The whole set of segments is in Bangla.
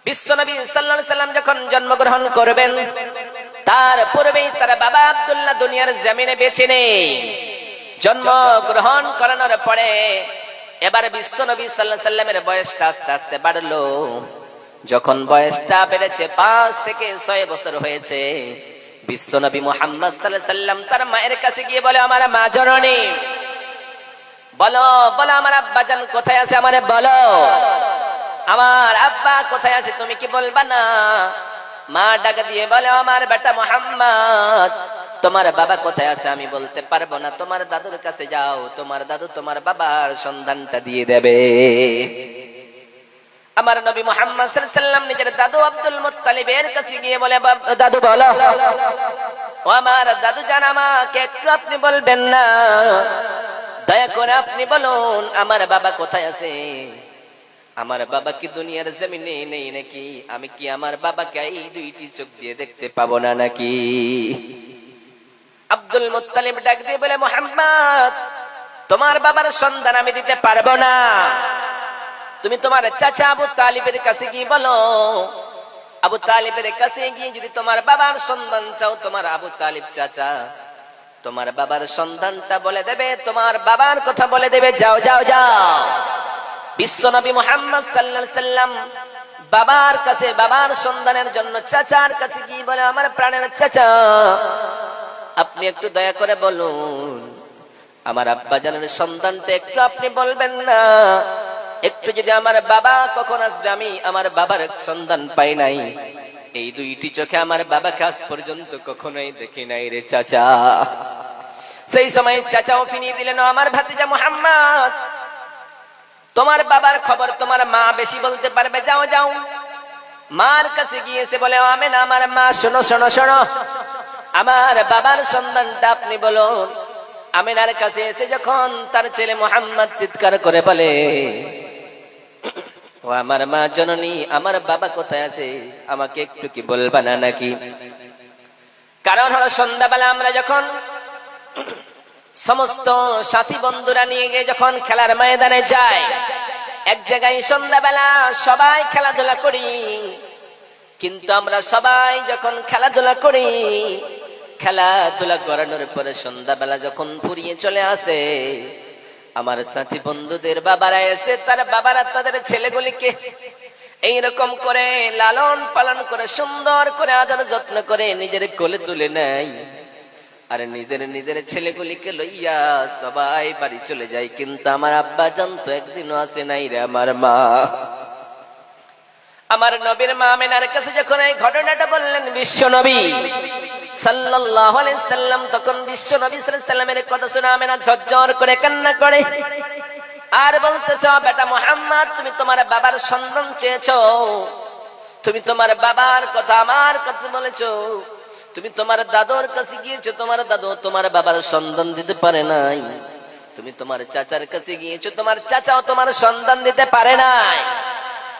বিশ্বনবী সাল্লাল্লাহু আলাইহি সাল্লাম যখন জন্মগ্রহণ করবেন তার পূর্বেই তার বাবা আব্দুল্লাহ দুনিয়ার জমিনে বেঁচে নেই। জন্মগ্রহণ করানোর পরে এবার বিশ্বনবী সাল্লাল্লাহু আলাইহি সাল্লামের বয়সটা আস্তে আস্তে বাড়লো। যখন বয়সটা বেড়েছে 5 থেকে 6 বছর হয়েছে, বিশ্বনবী মুহাম্মদ সাল্লাল্লাহু আলাইহি সাল্লাম তার মায়ের কাছে গিয়ে বলে, আমার মা জননী, বলো বলো আমার আব্বা জান কোথায় আছে, আমারে বলো আমার আব্বা কোথায় আছে, তুমি কি বলবা না? মা ডাক দিয়ে বলে, আমার বেটা মুহাম্মদ, তোমার বাবা কোথায় আছে আমি বলতে পারবো না, তোমার দাদুর কাছে যাও, তোমার দাদু তোমার বাবার সন্ধানটা দিয়ে দেবে। আমার নবী মুহাম্মদ সাল্লাল্লাহু আলাইহি সাল্লাম নিজের দাদু আব্দুল মুত্তালিবের কাছে গিয়ে বলে, দাদু বলো, ও আমার দাদু জান, আমাকে একটু আপনি বলবেন না? দয়া করে আপনি বলুন আমার বাবা কোথায় আছে? আমার বাবা কি দুনিয়ার জমিনে নেই নাকি? আমি কি আমার বাবাকে এই দুইটি চোখ দিয়ে দেখতে পাবো না নাকি? আব্দুল মুত্তালিব ডাক দিয়ে বলে, মুহাম্মদ, তোমার বাবার সন্ধান আমি দিতে পারবো না, তুমি তোমার চাচা আবু তালিবের কাছে গিয়ে বলো। আবু তালিবের কাছে গিয়ে যদি তোমার বাবার সন্ধান চাও, তোমার আবু তালিব চাচা তোমার বাবার সন্ধানটা বলে দেবে, তোমার বাবার কথা বলে দেবে। যাও যাও যাও। বিশ্বনবী মুহাম্মদ সাল্লাল্লাহু আলাইহি সাল্লাম বাবার কাছে, বাবার সন্ধানের জন্য চাচার কাছে গিয়ে বলে, আমার প্রাণের চাচা, আপনি একটু দয়া করে বলুন আমার আব্বা জানের সন্ধানটা একটু আপনি বলবেন না? একটু যদি আমার বাবা কখন আসবে, আমি আমার বাবার সন্ধান পাই নাই, এই দুইটি চোখে আমার বাবাকে আজ পর্যন্ত কখনোই দেখি নাই রে চাচা। সেই সময় চাচাও ফিরিয়ে দিলেন, আমার ভাতিজা মুহাম্মদ, তোমার বাবার খবর তোমার মা বেশি বলতে পারবে, যাও যাও। মার কাছে গিয়েছে বলে, আমেনা আমার মা, শোনো শোনো শোনো, আমার বাবার সন্ধানটা আপনি বলুন। আমিনার কাছে এসে যখন তার ছেলে মুহাম্মদ চিৎকার করে বলে, ও আমার মা জননী, আমার বাবা কোথায় আছে, আমাকে একটু কি বলবা না নাকি? কারণ হলো সন্ধ্যাবেলা আমরা যখন সমস্ত সাথী বন্ধুরা নিয়ে গিয়ে যখন খেলার ময়দানে যাই, এক জায়গায় সন্ধ্যাবেলা সবাই খেলাধুলা করি, কিন্তু আমরা সবাই যখন খেলাধুলা করি, খেলাধুলা করানোর পরে সন্ধ্যাবেলা যখন ফুরিয়ে চলে আসে, আমার সাথী বন্ধুদের বাবারা এসে তার বাবারা তাদের ছেলেগুলিকে এইরকম করে লালন পালন করে, সুন্দর করে আদর যত্ন করে নিজের কোলে তুলে নেয়, আর নিজের নিজের ছেলেগুলিকে লইয়া সবাই বাড়ি চলে যায়। কিন্তু আমার আব্বা জানতো একদিনও আসে নাই রে আমার মা। আমার নবীর মা আমিনার কাছে যখন এই ঘটনাটা বললেন বিশ্ব নবী সাল্লাল্লাহু আলাইহি সাল্লাম, তখন বিশ্ব নবী সাল্লাল্লাহু আলাইহি সাল্লামের কথা শুনে আমিনা ঝরঝর করে কান্না করে আর বলতেছে, বেটা মুহাম্মদ, তুমি তোমার বাবার সন্ধান চেয়েছো, তুমি তোমার বাবার কথা আমার কাছে বলেছো, তুমি তোমার দাদুর কাছে গিয়েছো, তোমার দাদু তোমার বাবার সন্ধান দিতে পারে নাই, তুমি তোমার চাচার কাছে গিয়েছো, তোমার চাচাও তোমার সন্ধান দিতে পারে নাই,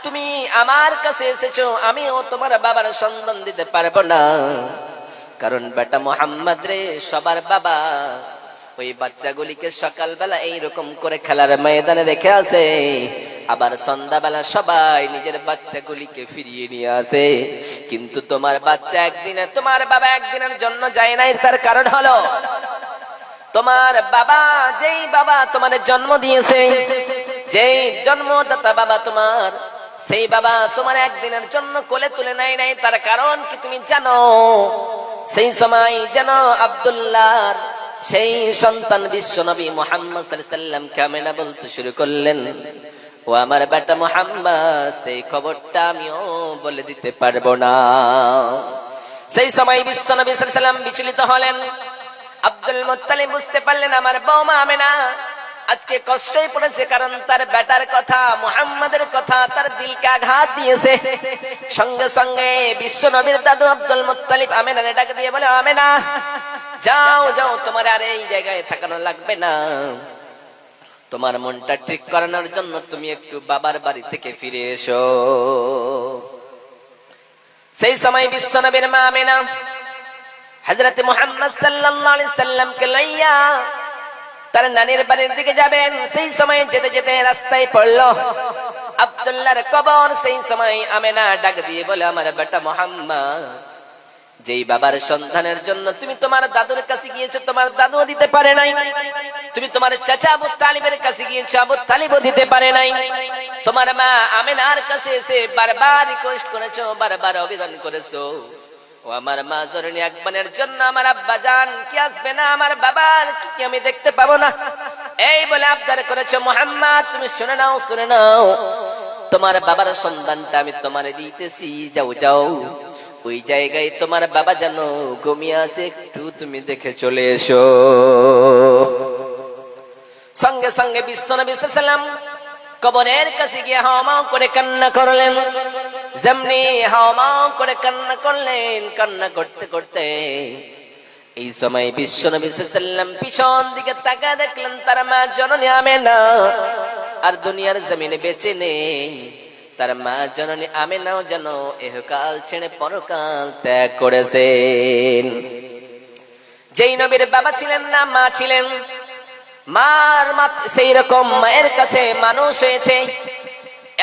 তুমি আমার কাছে এসেছো, আমিও তোমার বাবার সন্ধান দিতে পারবো না। কারণ বেটা মুহাম্মদ রে, সবার বাবা ওই বাচ্চাগুলিকে সকালবেলা এইরকম করে খেলার ময়দানে রেখে আছে, আবার সন্ধ্যাবেলা সবাই নিজের বাচ্চাগুলিকে ফিরিয়ে নিয়ে আসে, কিন্তু তোমার বাচ্চা একদিনে, তোমার বাবা একদিনের জন্য যায় নাই। তার কারণ হলো তোমার বাবা, যেই বাবা তোমার জন্ম দিয়েছে, যেই জন্মদাতা বাবা তোমার, সেই বাবা তোমার একদিনের জন্য কোলে তুলে নাই নাই। তার কারণ কি তুমি জানো? সেই সময় যেন আব্দুল্লাহর সেই সন্তান বিশ্ব নবী মুহাম্মদ সাল্লাল্লাহু আলাইহি সাল্লাম কামেনা বলতে শুরু করলেন, ও আমার বেটা মুহাম্মদ, সেই খবরটা আমিও বলে দিতে পারবো না। সেই সময় বিশ্ব নবী সাল্লাল্লাহু আলাইহি সাল্লাম বিচলিত হলেন। আব্দুল মুত্তালিব বুঝতে পারলেন আমার বৌমা আমেনা আজকে কষ্টই পড়েছে, কারণ তার বেটার কথা, মুহাম্মাদের কথা তার দিলকে আঘাত দিয়েছে। সঙ্গে সঙ্গে বিশ্ব নবীর দাদু আব্দুল মুত্তালিব আমেনারে ডাক দিয়ে বলে, আমেনা, যাও যাও, তোমার আর এই জায়গায় থাকানো লাগবে না, তোমার মনটা ঠিক করানোর জন্য তুমি একটু বাবার বাড়ি থেকে ফিরে এসো। সেই সময় বিশ্ব নবীর মা আমেনা হযরত মুহাম্মদ সাল্লাল্লাহু আলাইহি সাল্লামকে লইয়া তার নানির বাড়ির দিকে যাবেন। সেই সময় যেতে যেতে রাস্তায় পড়লো আব্দুল্লাহর কবর। সেই সময় আমেনা ডাক দিয়ে বলে, আমার বেটা মুহাম্মদ, যেই বাবার সন্তানের জন্য তুমি তোমার দাদুর কাছে গিয়েছো, তোমার দাদুও দিতে পারে নাই। তুমি তোমার চাচা আবু তালিবের কাছে গিয়েছো, আবু তালিবও দিতে পারে নাই। তোমার মা আমেনার কাছে এসে বারবার রিকোয়েস্ট করেছো, বারবার আবেদন করেছো, ও আমার মা জরনি আকবরের জন্য আমার আব্বা জান কি আসবে না, আমার বাবার কি আমি দেখতে পাবো না? এই বলে আবদার করেছো। মুহাম্মদ, তুমি শুনে নাও, শুনে নাও, তোমার বাবার সন্তানটা আমি তোমারে দিতেছি। যাও যাও, ওই জায়গায় তোমার বাবা যেন ঘুমিয়ে আছে, একটু তুমি দেখে চলে এসো। সঙ্গে সঙ্গে বিশ্বনবী সাল্লাল্লাহু আলাইহি ওয়াসাল্লাম কবরের কাছে গিয়ে হাওমাও করে কান্না করলেন। যেমনি হাওমাও করে কান্না করলেন, কান্না করতে করতে এই সময় বিশ্বনবী সাল্লাল্লাহু আলাইহি ওয়াসাল্লাম পিছন দিকে তাকায় দেখলেন তার মা জননী আমেনা আর দুনিয়ার জমিনে বেঁচে নেই। তার মা জননী আমেনাও যেন ইহকাল ছেড়ে পরকাল ত্যাগ করেছেন। যেই নবীর বাবা ছিলেন না, মা ছিলেন, মার মত সেই রকম মায়ের কাছে মানুষ হয়েছে।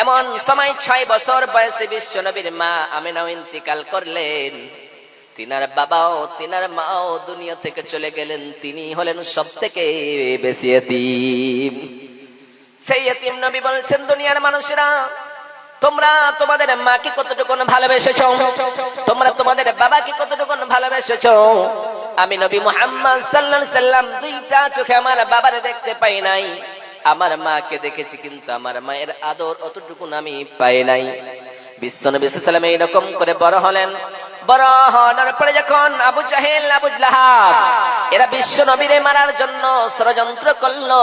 এমন সময় 6 বছর বয়সে বিশ্ব নবীর মা আমেনাও ইন্তিকাল করলেন। তিনার বাবাও তিনার মাও দুনিয়া থেকে চলে গেলেন। তিনি হলেন সব থেকে বেশি এতিম। সেই এতিম নবী বলছেন, দুনিয়ার মানুষেরা, তোমরা তোমাদের মাকে কতটুকু ভালোবেসেছো, তোমরা তোমাদের বাবাকে কতটুকু ভালোবেসেছো। আমি নবী মুহাম্মদ সাল্লাল্লাহু আলাইহি ওয়াসাল্লাম 2টা চোখে আমার বাবারে দেখতে পাই নাই, আমার মাকে দেখেছি, কিন্তু আমার মায়ের আদর অতটুকু আমি পাই নাই। বিশ্বনবী সাল্লাল্লাহু আলাইহি ওয়াসাল্লাম এরকম করে বড় হলেন। বড় হওয়ার পরে যখন আবু জাহেল, আবু লাহাব এরা বিশ্ব নবীরে মারার জন্য ষড়যন্ত্র করলো,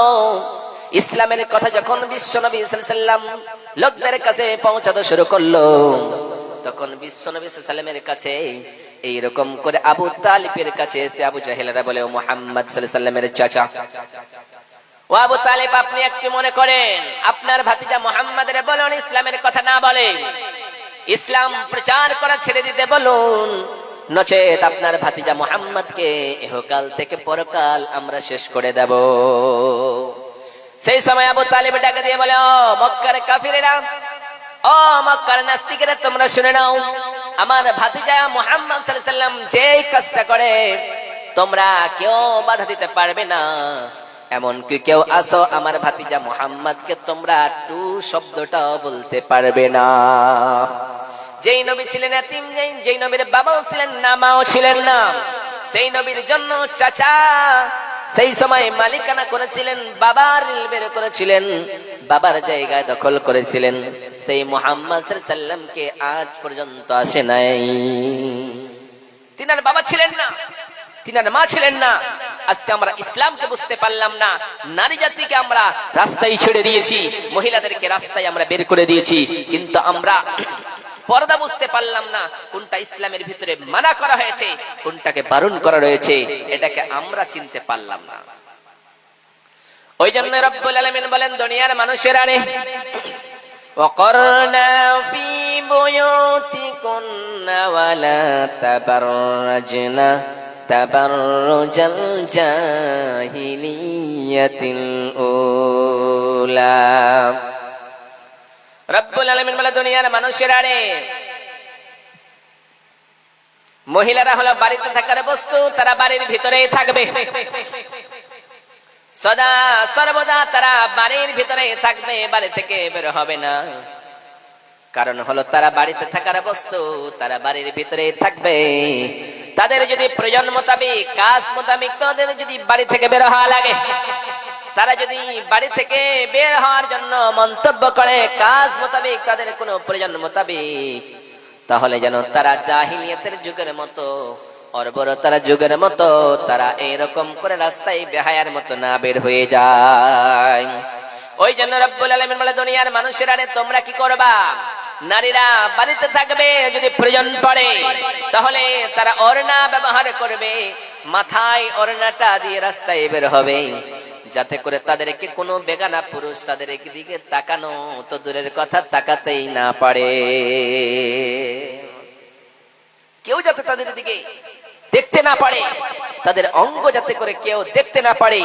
ইসলামের কথা যখন বিশ্বনবী সাল্লাল্লাহু আলাইহি ওয়াসাল্লাম লোকদের কাছে পৌঁছাতে শুরু করলো, তখন বিশ্বনবী সাল্লাল্লাহু আলাইহি ওয়াসাল্লামের কাছে এইরকম করে আবু তালিবের কাছে এসে আবু জাহেলরা বলে, ও মুহাম্মদ সাল্লাল্লাহু আলাইহি ওয়াসাল্লামের চাচা, ও আবু তালিব, আপনি একটু মনে করেন আপনার ভাতিজা মুহাম্মাদের বলুন ইসলামের কথা না বলে, ইসলাম প্রচার করা ছেড়ে দিতে বলুন, নচেত আপনার ভাতিজা মুহাম্মদকে ইহকাল থেকে পরকাল আমরা শেষ করে দেব। সেই সময় আবু তালিব ডাকে দিয়ে বলে, ও মক্কার কাফিরেরা, ও মক্কার নাস্তিকেরা, তোমরা শুনে নাও, আমার ভাতিজা মুহাম্মদ সাল্লাল্লাহু আলাইহি ওয়াসাল্লাম যেই কাজটা করে তোমরা কেউ বাধা দিতে পারবে না। এমনকি কেউ আসো আমার ভাতিজা মুহাম্মদকে তোমরা টু শব্দটাও বলতে পারবে না। যেই নবী ছিলেন এতিম, যেই নবীর বাবাও ছিলেন না, মাও ছিলেন না, সেই নবীর জন্য চাচা সেই সময় মালিকানা করেছিলেন, বাবার বের করেছিলেন, বাবার জায়গায় দখল করেছিলেন, সেই মুহাম্মদ সাল্লাল্লাহু আলাইহি ওয়াসাল্লামকে আজ পর্যন্ত আসে নাই। তিনার বাবা ছিলেন না, তিনার মা ছিলেন না। আজকে আমরা ইসলামকে বুঝতে পারলাম না, নারী জাতিকে আমরা রাস্তায় ছেড়ে দিয়েছি, মহিলাদেরকে রাস্তায় আমরা বের করে দিয়েছি, কিন্তু আমরা পর্দা বুঝতে পারলাম না, কোনটা ইসলামের ভিতরে মানা করা হয়েছে, কোনটাকে বারণ করা রয়েছে, এটাকে আমরা চিনতে পারলাম না। ওই জন্য রব্বুল আলামিন বলেন, দুনিয়ার মানুষেরা রে, ওয়াকরনা ফি বুয়ুতিকুন্না ওয়ালা তাবাররাজনা তাবাররুজাল জাহিলিয়াতিল উলা। রব্বুল আলামিন বলে, দুনিয়ার মানুষেরা রে, মহিলারা হলো বাড়িতে থাকার বস্তু, তারা বাড়ির ভিতরেই থাকবে, সদা সর্বদা তারা বাড়ির ভিতরেই থাকবে, বাড়ি থেকে বের হবে না। কারণ হলো তারা বাড়িতে থাকার বস্তু, তারা বাড়ির ভিতরেই থাকবে। তাদের যদি প্রয়োজন মোতাবেক, কাজ মোতাবেক তাদের যদি বাড়ি থেকে বের হওয়া লাগে, তারা যদি বাড়ি থেকে বের হওয়ার জন্য মন্তব্য করে কাজ মোতাবেক, তাদের কোনো প্রয়োজন মোতাবেক, তাহলে যেন তারা জাহিলিয়াতের যুগের মতো, অর্বরতার যুগের মতো তারা এইরকম করে রাস্তায় বেহায়ার মতো না বের হয়ে যায়। ওই জন্য রব্বুল আলামিন বলে, দুনিয়ার মানুষেরা রে, তোমরা কি করবা? নারীরা বাড়িতে থাকবে, যদি প্রয়োজন পড়ে তাহলে তারা ওড়না ব্যবহার করবে, মাথায় ওড়নাটা দিয়ে রাস্তায় বের হবে, যাতে করে তাদেরকে কোনো বেগানা পুরুষ তাদের দিকে তাকানো তো দূরের কথা, তাকাতেই না পারে, কেউ যাতে তাদের দিকে দেখতে না পারে, তাদের অঙ্গ যাতে করে কেউ দেখতে না পারে,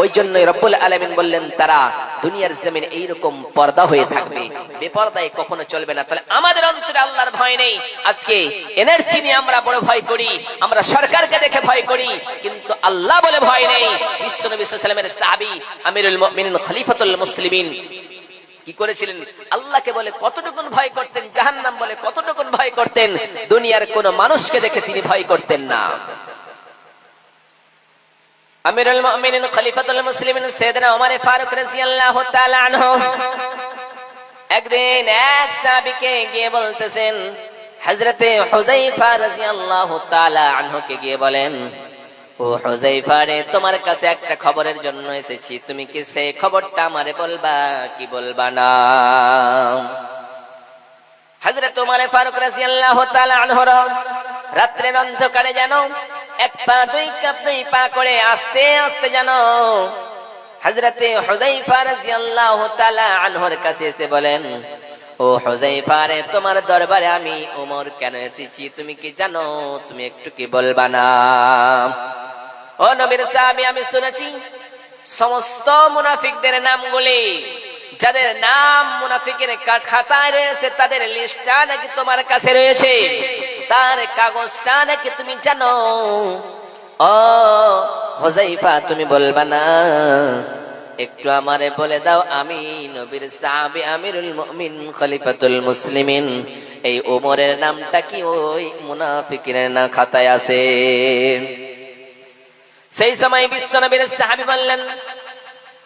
ওই জন্যই রব্বুল আলামিন বললেন তারা দুনিয়ার জমিনে এইরকম পর্দা হয়ে থাকবে, বেপর্দায় কখনো চলবে না। তাহলে আমাদের অন্তরে আল্লাহর ভয় নেই। আজকে এনআরসি নিয়ে আমরা বড় ভয় করি, আমরা সরকারকে দেখে ভয় করি, কিন্তু আল্লাহ বলে ভয় নেই। বিশ্বনবী সাল্লাল্লাহু আলাইহি ওয়াসাল্লামের সাহাবী আমিরুল মুমিনিন খলিফাতুল মুসলিমিন কি করেছিলেন? আল্লাহকে বলে কতটুকুন ভয় করতেন, জাহান্নাম বলে কতটুকুন ভয় করতেন। দুনিয়ার কোন মানুষকে দেখে তিনি ভয় করতেন না। আমিরুল মুমিনিন খলিফাতুল মুসলিমিন সাইয়েদনা ওমর ফারুক রাদিয়াল্লাহু তাআলা আনহু একদিন এক সাহাবীকে গিয়ে বলতেছেন, হযরতে হুযায়ফা রাদিয়াল্লাহু তাআলা আনহুকে গিয়ে বলেন, ও হুযায়ফা রে, তোমার কাছে একটা খবরের জন্য এসেছি, তুমি কি সেই খবরটা আমারে বলবা কি বলবা না? হযরত ওমর ফারুক রাদিয়াল্লাহু তাআলা আনহু রাত্রের অন্ধকারে যেন এক পা দুই কাপ দুই পা করে আস্তে আস্তে যেন হযরতে হুযায়ফা রাদিয়াল্লাহু তাআলা আনহুর কাছে এসে বলেন, ও হুযায়ফা রে, তোমার দরবারে আমি ওমর কেন এসেছি তুমি কি জানো? তুমি একটু কি বলবা না? ও নবীর সাহাবী, আমি শুনেছি সমস্ত মুনাফিকদের নামগুলি, যাদের নাম মুনাফিকের খাতায় রয়েছে, তাদের লিস্টটা নাকি তোমার কাছে রয়েছে, তার কাগজটা নাকি তুমি জানো। ও হুযায়ফা, তুমি বলবা না? একটু আমারে বলে দাও, আমি নবীর সাহাবী আমিরুল মুমিন খলিফাতুল মুসলিমিন এই ওমরের নামটা কি ওই মুনাফিকের না খাতায় আছে? সেই সময় বিশ্বনবীর সাহাবী বললেন,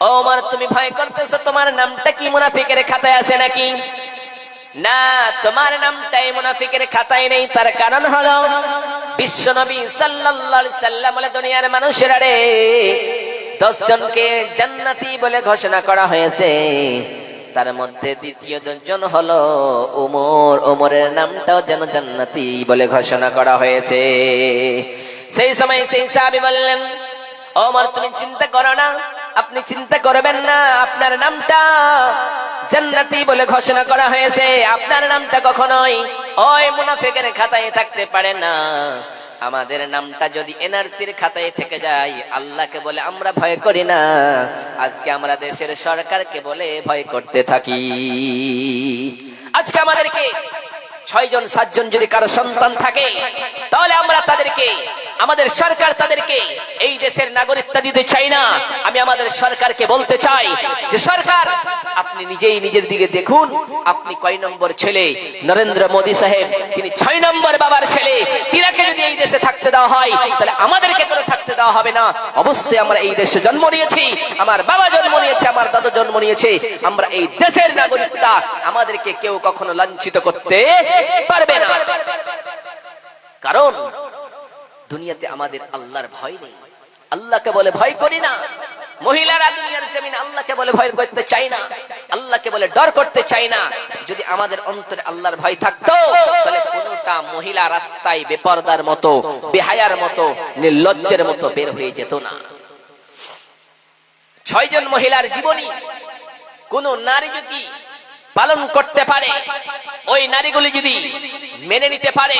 ও ওমর, তুমি ভয় করতেছো, তোমার নামটা কি মুনাফিকের খাতায় আছে নাকি? না, তোমার নামটা এই মুনাফিকের খাতায় নেই। তার কারণ হলো বিশ্বনবী সাল্লাল্লাহু আলাইহি সাল্লাম বলে, দুনিয়ার মানুষেরা রে, 10 জনকে জান্নাতি বলে ঘোষণা করা হয়েছে, তার মধ্যে দ্বিতীয় জন হলো ওমর। ওমরের নামটাও যেন জান্নাতি বলে ঘোষণা করা হয়েছে। সেই সময় সেই সাহাবী বললেন, ওমর, তুমি চিন্তা করো না, আপনি চিন্তা করবেন না, আপনার নামটা জান্নাতি বলে ঘোষণা করা হয়েছে, আপনার নামটা কখনোই ওই মুনাফিকের খাতায় থাকতে পারে না। আমাদের নামটা যদি এনআরসির খাতায় থেকে যায়, আল্লাহকে বলে আমরা ভয় করি না, আজকে আমরা দেশের সরকারকে বলে ভয় করতে থাকি। আজকে আমাদেরকে 6 জন 7 জন যদি কারো সন্তান থাকে, তাহলে আমরা তাদেরকে, আমাদের সরকার তাদেরকে এই দেশের নাগরিকত্ব দিতে চাই না। আমি আমাদের সরকারকে বলতে চাই যে সরকার, আপনি নিজেই নিজের দিকে দেখুন, আপনি কয় নম্বর ছেলে? নরেন্দ্র মোদী সাহেব, তিনি 6 নম্বর বাবার ছেলে। তিনাকে যদি এই দেশে থাকতে দেওয়া হয়, তাহলে আমাদেরকে কোনো থাকতে দেওয়া হবে না। অবশ্যই আমরা এই দেশে জন্ম নিয়েছি, আমার বাবা জন্ম নিয়েছে, আমার দাদা জন্ম নিয়েছে, আমরা এই দেশের নাগরিকত্ব, আমাদেরকে কেউ কখনো লাঞ্ছিত করতে পারবে না। কারণ দুনিয়াতে আমাদের আল্লাহর ভয় নেই, আল্লাহকে বলে ভয় করি না। মহিলারা দুনিয়ার জমিনে আল্লাহকে বলে ভয় করতে চাই না, আল্লাহকে বলে ডর করতে চাই না। যদি আমাদের অন্তরে আল্লাহর ভয় থাকতো, তাহলে কোনটা মহিলা রাস্তায় বেপরদার মতো, বেহায়ার মতো, নির্লজ্জের মতো বের হয়ে যেত না। 6 জন মহিলার জীবনী কোন নারী যদি পালন করতে পারে, ওই নারীগুলি যদি মেনে নিতে পারে,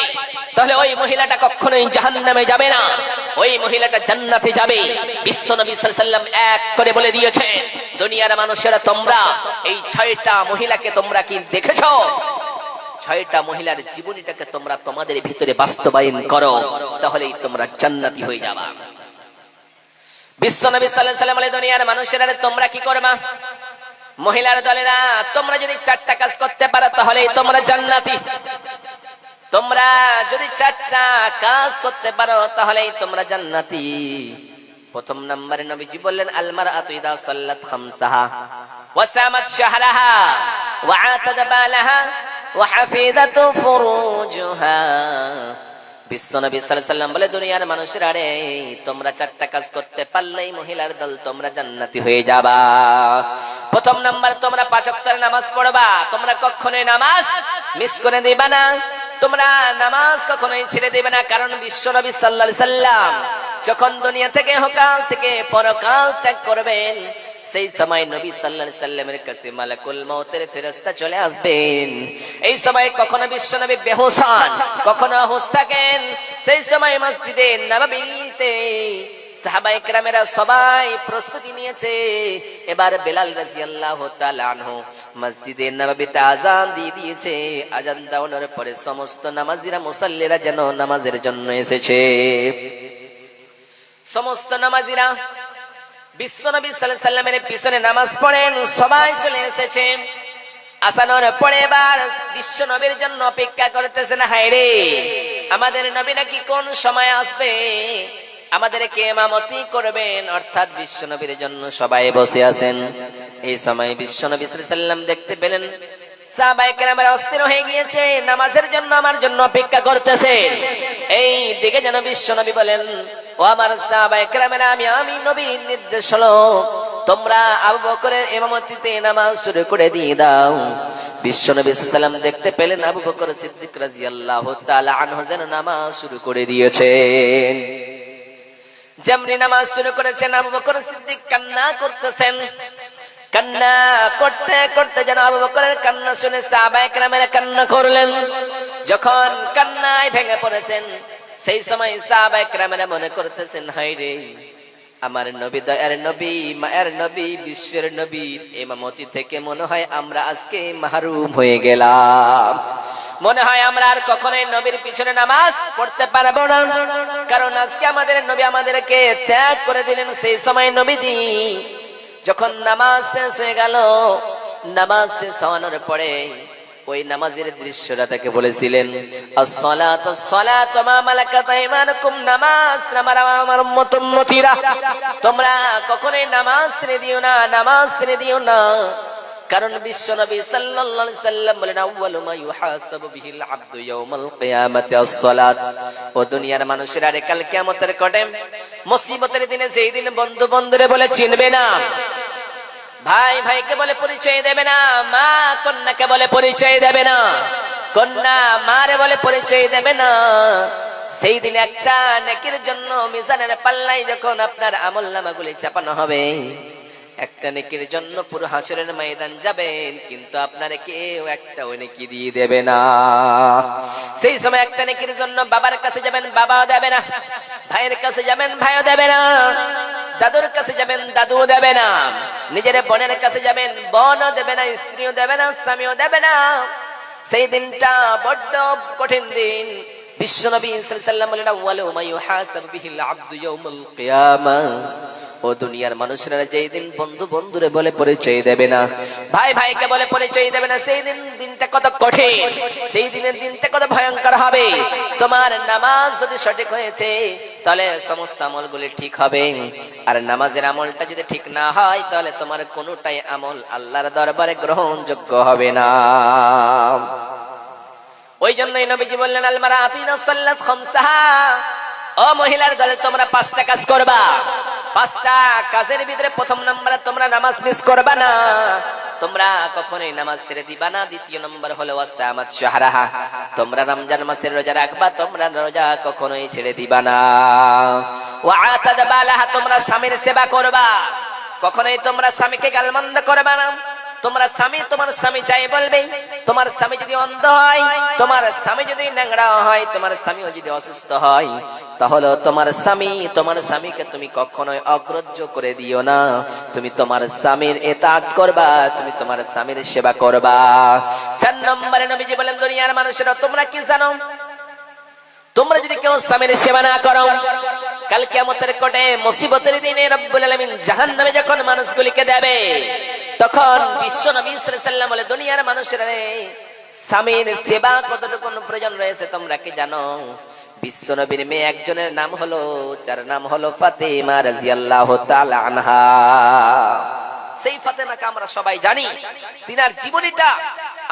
তাহলে ওই মহিলাটা কখনোই জাহান্নামে যাবে না, ওই মহিলাটা জান্নাতে যাবে। বিশ্বনবী সাল্লাল্লাহু আলাইহি ওয়াসাল্লাম এক করে বলে দিয়েছে, দুনিয়ার মানুষেরা তোমরা এই 6টা মহিলাকে তোমরা কি দেখেছো? 6টা মহিলার জীবনীটাকে তোমরা তোমাদের ভিতরে বাস্তবায়ন করো, তাহলেই তোমরা জান্নাতি হয়ে যাবে। বিশ্বনবী সাল্লাল্লাহু আলাইহি ওয়াসাল্লাম বলে, দুনিয়ার মানুষেরা তোমরা কি করবা? মহিলার দলেরা, তোমরা যদি 4টা কাজ করতে পারো, তাহলেই তোমরা জান্নাতি। তোমরা যদি 4টা কাজ করতে পারো, তাহলেই তোমরা জান্নাতি। প্রথম নম্বরে নবীজি বললেন, আল মারআতু ইযা সাল্লাত খামসাহা ওয়া সামাত শাহরাহা ওয়া আতাদ বালাহা ওয়া হাফিযাতু ফুরুজুহা। বিশ্বনবী সাল্লাল্লাহু আলাইহি ওয়াসাল্লাম বলে, দুনিয়ার মানুষেরা রে, তোমরা 4টা কাজ করতে পারলেই মহিলার দল তোমরা জান্নাতি হয়ে যাবা। প্রথম নাম্বার, তোমরা 5 ওয়াক্তের নামাজ পড়বা, তোমরা কখনোই নামাজ মিস করে দিবা না, তোমরা নামাজ কখনোই ছেড়ে দিবে না। কারণ বিশ্বনবী সাল্লাল্লাহু আলাইহি ওয়াসাল্লাম যখন দুনিয়া থেকে, হকাল থেকে পরকাল ত্যাগ করবেন, সেই সময় নবী সাল্লাল্লাহু আলাইহি সাল্লামের কাছে মালাকুল মউতের ফেরেশতা চলে আসবেন। এই সময় কখনো বিশ্বনবী বেহুশ হন, কখনো হুঁশ থাকেন। সেই সময় মসজিদে নববীতে সাহাবায়ে কেরামেরা সবাই প্রস্তুতি নিয়েছে। এবার বেলাল রাদিয়াল্লাহু তাআলা আনহু মসজিদে নববীতে আযান দিয়ে দিয়েছে। আযান দেওয়ার পরে সমস্ত নামাজীরা মুসাল্লিরা যেন নামাজের জন্য এসেছে। সমস্ত নামাজীরা বিশ্বনবী সাল্লাল্লাহু আলাইহি সাল্লামের পিছনে নামাজ পড়েন, সবাই চলে এসেছে। আসানোর পরে এবার বিশ্বনবীর জন্য অপেক্ষা করতেছেন। হায়রে, আমাদের নবী নাকি কোন সময় আসবে, আমাদেরকে ইমামতি করবেন, অর্থাৎ বিশ্বনবীর জন্য সবাই বসে আছেন। এই সময় বিশ্বনবী সাল্লাল্লাহু আলাইহি সাল্লাম দেখতে পেলেন সাহাবায়ে কেরামেরা অস্থির হয়ে গিয়েছে, নামাজের জন্য আমার জন্য অপেক্ষা করতেছে। এই দিকে যেন বিশ্বনবী বলেন, ও আমার সাহাবায়ে কেরামেরা, আমি নবীর নির্দেশ হলো তোমরা আবু বকরের ইমামতিতে নামাজ শুরু করে দিয়ে দাও। বিশ্বনবী সাল্লাল্লাহু আলাইহি সাল্লাম দেখতে পেলেন আবু বকর সিদ্দিক রাদিয়াল্লাহু তাআলা আনহু যেন নামাজ শুরু করে দিয়েছেন। যেমনি নামাজ শুরু করেছেন, আবু বকর সিদ্দিক কান্না করতেছেন। কান্না করতে করতে যেন আবু বকরের কান্না শুনে সাহাবায়ে কেরামেরা কান্না করলেন। যখন কান্নায় ভেঙে পড়েছেন, সেই সময় সাহাবায়ে কেরামেরা মনে করতেছেন, হায় রে, আমার নবী, দয়ার নবী, মায়ের নবী, বিশ্বের নবীর ইমামতি থেকে মনে হয় আমরা আজকে মাহরুম হয়ে গেলাম। মনে হয় আমরা আর কখনোই নবীর পিছনে নামাজ পড়তে পারবো না, কারণ আজকে আমাদের নবী আমাদেরকে ত্যাগ করে দিলেন। সেই সময় নবীজি যখন নামাজ শেষ হয়ে গেল, নামাজ শেষ হওয়ার পরে ওই নামাজের দৃশ্যটা তাকে বলেছিলেন, আসসালাতু আসসালাতু মা মালাকাত আইমানুকুম, নামাজ আমার উম্মতীরা তোমরা কখনোই নামাজ ছেড়ে দিও না, নামাজ ছেড়ে দিও না। কারণ বিশ্বনবী সাল্লাল্লাহু আলাইহি সাল্লাম বলেন, আউয়ালু মা ইউহাসাবু বিহিল আবদু ইয়াউমাল কিয়ামাতি আস-সালাত। ও দুনিয়ার মানুষেরা, রে কাল কিয়ামতের কটে মুসিবতের দিনে যেই দিন বন্ধু বন্ধুরে বলে চিনবে না, ভাই ভাইকে বলে পরিচয় দেবে না, মা কন্যাকে বলে পরিচয় দেবে না, কন্যা মারে বলে পরিচয় দেবে না, সেই দিন একটা নেকির জন্য মিজানের পাল্লায় যখন আপনার আমলনামাগুলি চাপানো হবে, একটা নেকির জন্য পুরো হাসরের ময়দান যাবেন, কিন্তু আপনার কেউ একটা ওই নেকি দিয়ে দেবে না। সেই সময় একটা নেকির জন্য বাবার কাছে যাবেন, বাবাও দেবে না, ভাইয়ের কাছে যাবেন, ভাইও দেবে না, দাদুর কাছে যাবেন, দাদুও দেবে না, নিজের বোনের কাছে যাবেন, বোনও দেবে না, স্ত্রীও দেবে না, স্বামীও দেবে না। সেই দিনটা বড্ড কঠিন দিন। বিশ্বনবী সাল্লাল্লাহু আলাইহি ওয়াসাল্লাম বলেন, আউয়ালু মা ইউহাসাবু বিহিল আবদু ইয়াউমাল কিয়ামা। ও দুনিয়ার মানুষরা যেই দিন বন্ধু বন্ধুরে বলে পরিচয় দেবে না, ভাই ভাইকে বলে পরিচয় দেবে না, সেই দিনটা কত কঠিন, সেই দিনের দিনটা কত ভয়ঙ্কর হবে। তোমার নামাজ যদি সঠিক হয়েছে তাহলে সমস্ত আমলগুলি ঠিক হবে, আর নামাজের আমলটা যদি ঠিক না হয় তাহলে তোমার কোনোটাই আমল আল্লাহর দরবারে গ্রহণযোগ্য হবে না। ওই জন্যই নবীজি বললেন, আল মারাতু ইযা সাল্লাত খামসাহা, ও মহিলার দল, তোমরা পাঁচটা কাজ করবা। পাঁচটা কাজের ভিতরে প্রথম নম্বরে তোমরা নামাজ মিস করবা না, তোমরা কখনোই নামাজ ছেড়ে দিবা না। দ্বিতীয় নম্বর হলো ওয়াসামাত শাহরাহা, তোমরা রমজান মাসের রোজা রাখবা, তোমরা রোজা কখনোই ছেড়ে দিবা না। ওয়া আতাদ বালাহা, তোমরা স্বামীর সেবা করবা, কখনোই তোমরা স্বামীকে গালমন্দ করবা না। তোমার স্বামী যাই বলবে, তোমার স্বামী যদি অন্ধ হয়, তোমার স্বামী যদি ন্যাংরা হয়, তোমার স্বামীও যদি অসুস্থ হয়, তাহলে তোমার স্বামীকে তুমি কখনোই অগ্রাহ্য করে দিও না। তুমি তোমার স্বামীর ইতাআত করবা, তুমি তোমার স্বামীর সেবা করবা। 4 নম্বরে নবীজি বলেন, দুনিয়ার মানুষেরা তোমরা কি জানো, তোমরা যদি কেউ স্বামীর সেবা না করো, কাল কিয়ামতের কোটে মুসিবতের দিনে রব্বুল আলামিন জাহান্নামে যখন মানুষগুলিকে দেবে, তখন বিশ্বনবী সাল্লাল্লাহু আলাইহি ওয়াসাল্লাম বলে, দুনিয়ার মানুষেরা স্বামীর সেবা কতটুকু প্রয়োজন রয়েছে তোমরা কি জানো? বিশ্বনবীর মেয়ে একজনের নাম হলো, যার নাম হলো ফাতেমা রাদিয়াল্লাহু তাআলা আনহা। সেই ফাতেমাকে আমরা সবাই জানি, তিনার জীবনীটা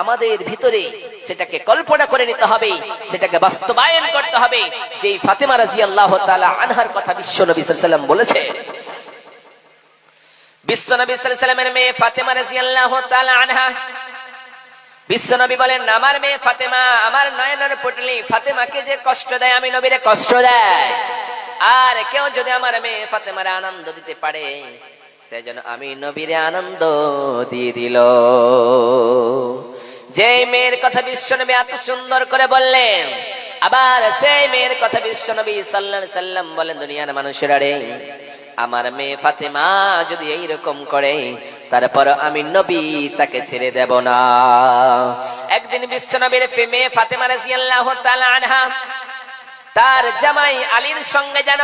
আমাদের ভিতরে সেটাকে কল্পনা করে নিতে হবে, সেটাকে বাস্তবায়ন করতে হবে। যে ফাতেমা রাদিয়াল্লাহু তাআলা আনহার কথা বিশ্বনবী সাল্লাল্লাহু আলাইহি ওয়াসাল্লাম বলেছে। বিশ্বনবী সাল্লাল্লাহু আলাইহি ওয়াসাল্লামের মেয়ে ফাতেমা রাদিয়াল্লাহু তাআলা আনহা, বিশ্বনবী বলেন, আমার মেয়ে ফাতেমা, আমার নয়নের পুটলি ফাতেমাকে যে কষ্ট দেয়, আমি নবীরে কষ্ট দেয়। আর কেউ যদি আমার মেয়ে ফাতেমারে আনন্দ দিতে পারে, সেজন্য আমি নবীর আনন্দ দিয়ে দিল। যে মেয়ের কথা বিশ্বনবী এত সুন্দর করে বললেন, আবার সেই মেয়ের কথা বিশ্বনবী সাল্লাল্লাহু আলাইহি সাল্লাম বলেন, দুনিয়ার মানুষেরা রে, আমার মেয়ে ফাতেমা যদি এইরকম করে, তারপর আমি নবী তাকে ছেড়ে দেব না। একদিন বিশ্বনবীর মেয়ে ফাতেমা রাদিয়াল্লাহু তাআলা আনহা তার জামাই আলীর সঙ্গে যেন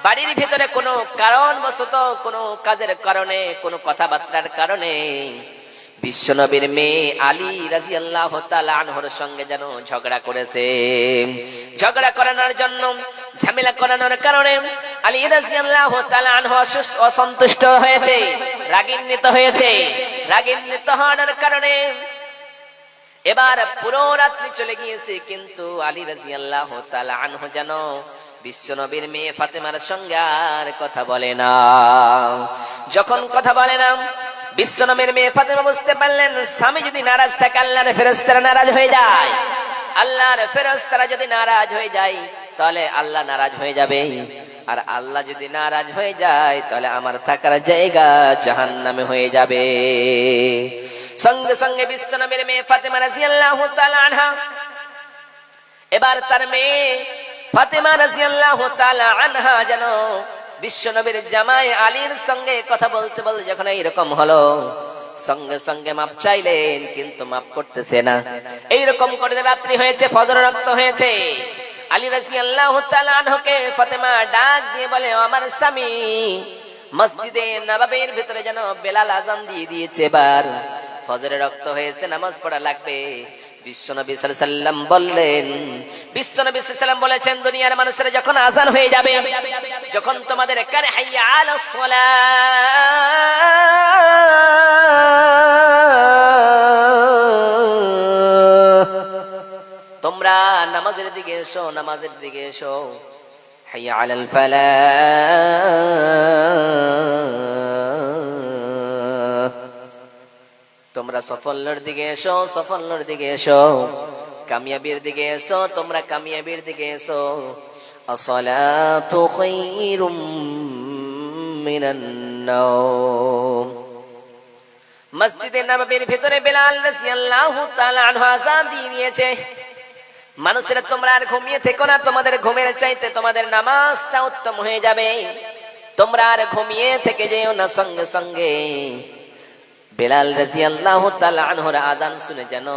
বাড়ির ভিতরে কোনো কারণবশত, কোনো কাজের কারণে, কোনো কথাবার্তার কারণে বিশ্বনবীর মেয়ে আলী রাদিয়াল্লাহু তাআলা আনহুর সঙ্গে যেন ঝগড়া করেছে। ঝগড়া করানোর জন্য, ঝামেলা করানোর কারণে আলী রাদিয়াল্লাহু তাআলা আনহু অসন্তুষ্ট হয়েছে, রাগান্বিত হয়েছে। রাগান্বিত হওয়ার কারণে এবার পুরো রাত্রি চলে গিয়েছে, কিন্তু আলী রাদিয়াল্লাহু তাআলা আনহু যেন বিশ্বনবীর মেয়ে ফাতেমার সঙ্গে আর কথা বলে না। যখন কথা বলে না, বিশ্বনবীর মেয়ে ফাতেমা বুঝতে পারলেন, স্বামী যদি নারাজ থাকে আল্লাহর ফেরেশতারা নারাজ হয়ে যায়। আল্লাহর ফেরেশতারা যদি নারাজ হয়ে যায়, তাহলে আল্লাহ নারাজ হয়ে যাবে। আর আল্লাহ যদি নারাজ হয়ে যায়, তাহলে আমার থাকার জায়গা জাহান্নামে হয়ে যাবে। সঙ্গে সঙ্গে বিশ্বনবীর মেয়ে ফাতেমা রাদিয়াল্লাহু তাআলা আনহা এবার তার মেয়ে ফাতেমা রাদিয়াল্লাহু তাআলা আনহা যেন বিশ্বনবীর জামাই আলীর সঙ্গে কথা বলতে বলতে যখন এইরকম হলো, সঙ্গে সঙ্গে মাপ চাইলেন, কিন্তু মাপ করতেছে না। এইরকম করে রাত্রি হয়েছে, ফজর রক্ত হয়েছে। আলী রাদিয়াল্লাহু তাআলা আনহুকে ফাতেমা ডাক দিয়ে বলে, আমার স্বামী মসজিদে নববীর ভিতরে যেন বেলাল আযান দিয়ে দিয়েছে, এবার ফজরের রক্ত হয়েছে, নামাজ পড়া লাগবে। বিশ্বনবী সাল্লাল্লাহু আলাইহি সাল্লাম বললেন, বিশ্বনবী সাল্লাল্লাহু আলাইহি সাল্লাম বলেছেন, দুনিয়ার মানুষেরা যখন আযান হয়ে যাবে, যখন তোমাদের কানে হাইয়া আলাস সালাহ, তোমরা নামাজের দিকে এসো, নামাজের দিকে এসো। হাইয়া আলাল ফালাহ, তোমরা সাফল্যের দিকে এসো, সাফল্যের দিকে এসো। কামিয়াবির দিকে এসো, তোমরা কামিয়াবির দিকে এসো। আসসালাতু খায়রুম মিনান নাওম। মসজিদে নববীর ভিতরে বেলাল রাদিয়াল্লাহু তাআলা আনহু আযান দিয়ে দিয়েছে। মানুষেরা তোমরা আর ঘুমিয়ে থেকো না, তোমাদের ঘুমের চাইতে তোমাদের নামাজটা উত্তম হয়ে যাবে। তোমরা আর ঘুমিয়ে থেকে যেও না। সঙ্গে সঙ্গে বেলাল রাদিয়াল্লাহু তাআলা আনহুর আযান শুনে যেন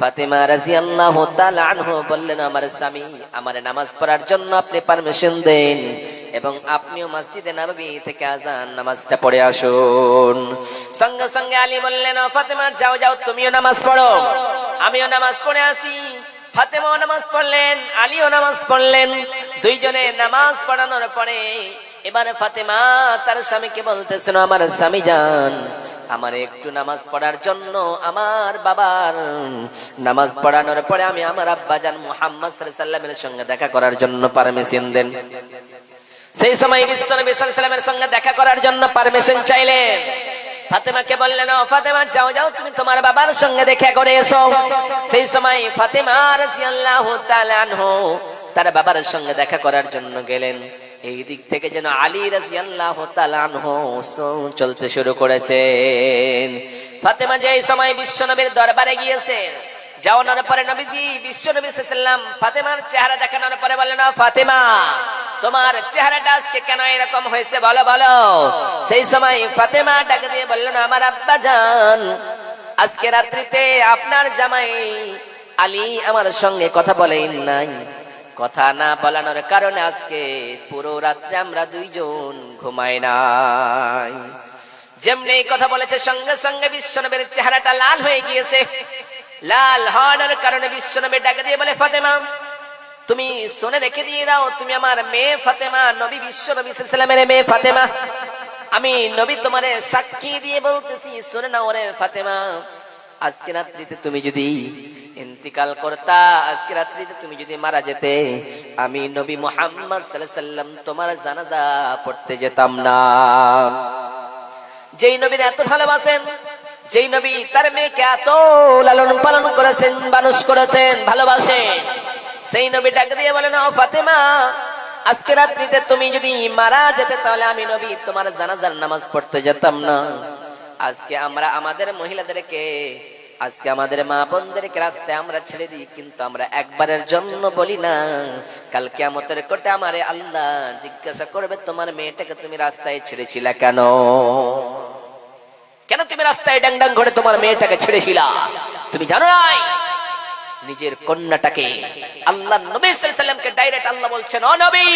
ফাতেমা রাদিয়াল্লাহু তাআলা আনহু বললেন, আমার স্বামী, আমার নামাজ পড়ার জন্য আপনি পারমিশন দেন, এবং আপনিও মসজিদে নববী থেকে আযান নামাজটা পড়ে আসুন। সঙ্গে সঙ্গে আলী বললেন, ও ফাতেমা, যাও যাও, তুমিও নামাজ পড়ো, আমিও নামাজ পড়ে আসি। ফাতেমাও নামাজ পড়লেন, আলীও নামাজ পড়লেন। দুইজনে নামাজ পড়ানোর পরে এবারে ফাতেমা তার স্বামীকে বলতেছেন, আমার স্বামী যান, আমার একটু নামাজ পড়ার জন্য আমার বাবার নামাজ পড়ানোর পরে আমি আমার আব্বা জান মুহাম্মদ সাল্লাল্লাহু আলাইহি সাল্লামের সঙ্গে দেখা করার জন্য পারমিশন দেন। সেই সময় বিশ্বনবী সাল্লাল্লাহু আলাইহি সাল্লামের সঙ্গে দেখা করার জন্য পারমিশন চাইলেন। ফাতেমাকে বললেন, ও ফাতেমা, যাও যাও, তুমি তোমার বাবার সঙ্গে দেখা করে এসো। সেই সময় ফাতেমা রাদিয়াল্লাহু তাআলা আনহু তার বাবার সঙ্গে দেখা করার জন্য গেলেন। এই দিক থেকে যেন আলী রাদিয়াল্লাহু তাআলা আনহু চলতে শুরু করেছেন। ফাতেমা যে সময় বিশ্বনবীর দরবারে গিয়েছেন, যাওয়ানোর পরে নবীজি বিশ্বনবী সাল্লাল্লাহু আলাইহি সাল্লাম ফাতেমার চেহারা দেখানোর পরে বললেন, ও ফাতেমা, তোমার চেহারাটা আজকে কেন এরকম হয়েছে, বলো বলো। সেই সময় ফাতেমা ডাক দিয়ে বললেন, আমার আব্বা জান, আজকে রাত্রিতে আপনার জামাই আলী আমার সঙ্গে কথা বলেন নাই। কথা না বলানোর কারণে আজকে পুরো রাত্রে আমরা দুইজন ঘুমাই নাই। যেমনি কথা বলেছে, সঙ্গে সঙ্গে বিশ্বনবীর চেহারাটা লাল হয়ে গিয়েছে। লাল হওয়ার কারণে বিশ্বনবী ডাক দিয়ে বলে, ফাতেমা, তুমি শুনে রেখে দিয়ে দাও, তুমি আমার মেয়ে ফাতেমা, নবী বিশ্বনবী সাল্লাল্লাহু আলাইহি সাল্লামের মেয়ে ফাতেমা। আমি নবী তোমারে সাক্ষী দিয়ে বলতেছি, শুনে নাও রে ফাতেমা, আজকে রাত্রিতে তুমি যদি ইন্তিকাল করতা, আজকে রাত্রিতে তুমি যদি মারা যেতে, আমি নবী মুহাম্মদ সাল্লাল্লাহু আলাইহি সাল্লাম তোমার জানাজা পড়তে যেতাম না। যেই নবীর এত ভালোবাসেন, যেই নবী তার মেয়েকে এত লালন পালন করেছেন, মানুষ করেছেন, ভালোবাসেন, সেই নবী ডাক দিয়ে বলেন, ও ফাতেমা, আজকে রাত্রিতে তুমি যদি মারা যেতে তাহলে আমি নবী তোমার জানাজার নামাজ পড়তে যেতাম না। আজকে আমরা আমাদের মহিলাদেরকে, আজকে আমাদের মা বোনদেরকে রাস্তায় আমরা ছেড়ে দিই, কিন্তু আমরা একবারের জন্য বলি না কাল কিয়ামতের কোটে আমারে আল্লাহ জিজ্ঞাসা করবে তোমার মেয়েটাকে তুমি রাস্তায় ছেড়েছিলা কেন? কেন তুমি রাস্তায় ডাং ডাং করে তোমার মেয়েটাকে ছেড়েছিলা? তুমি জানো নাই নিজের কন্যাটাকে আল্লাহ নবী সাল্লাল্লাহু আলাইহি ওয়াসাল্লামকে ডাইরেক্ট আল্লাহ বলছেন, ও নবী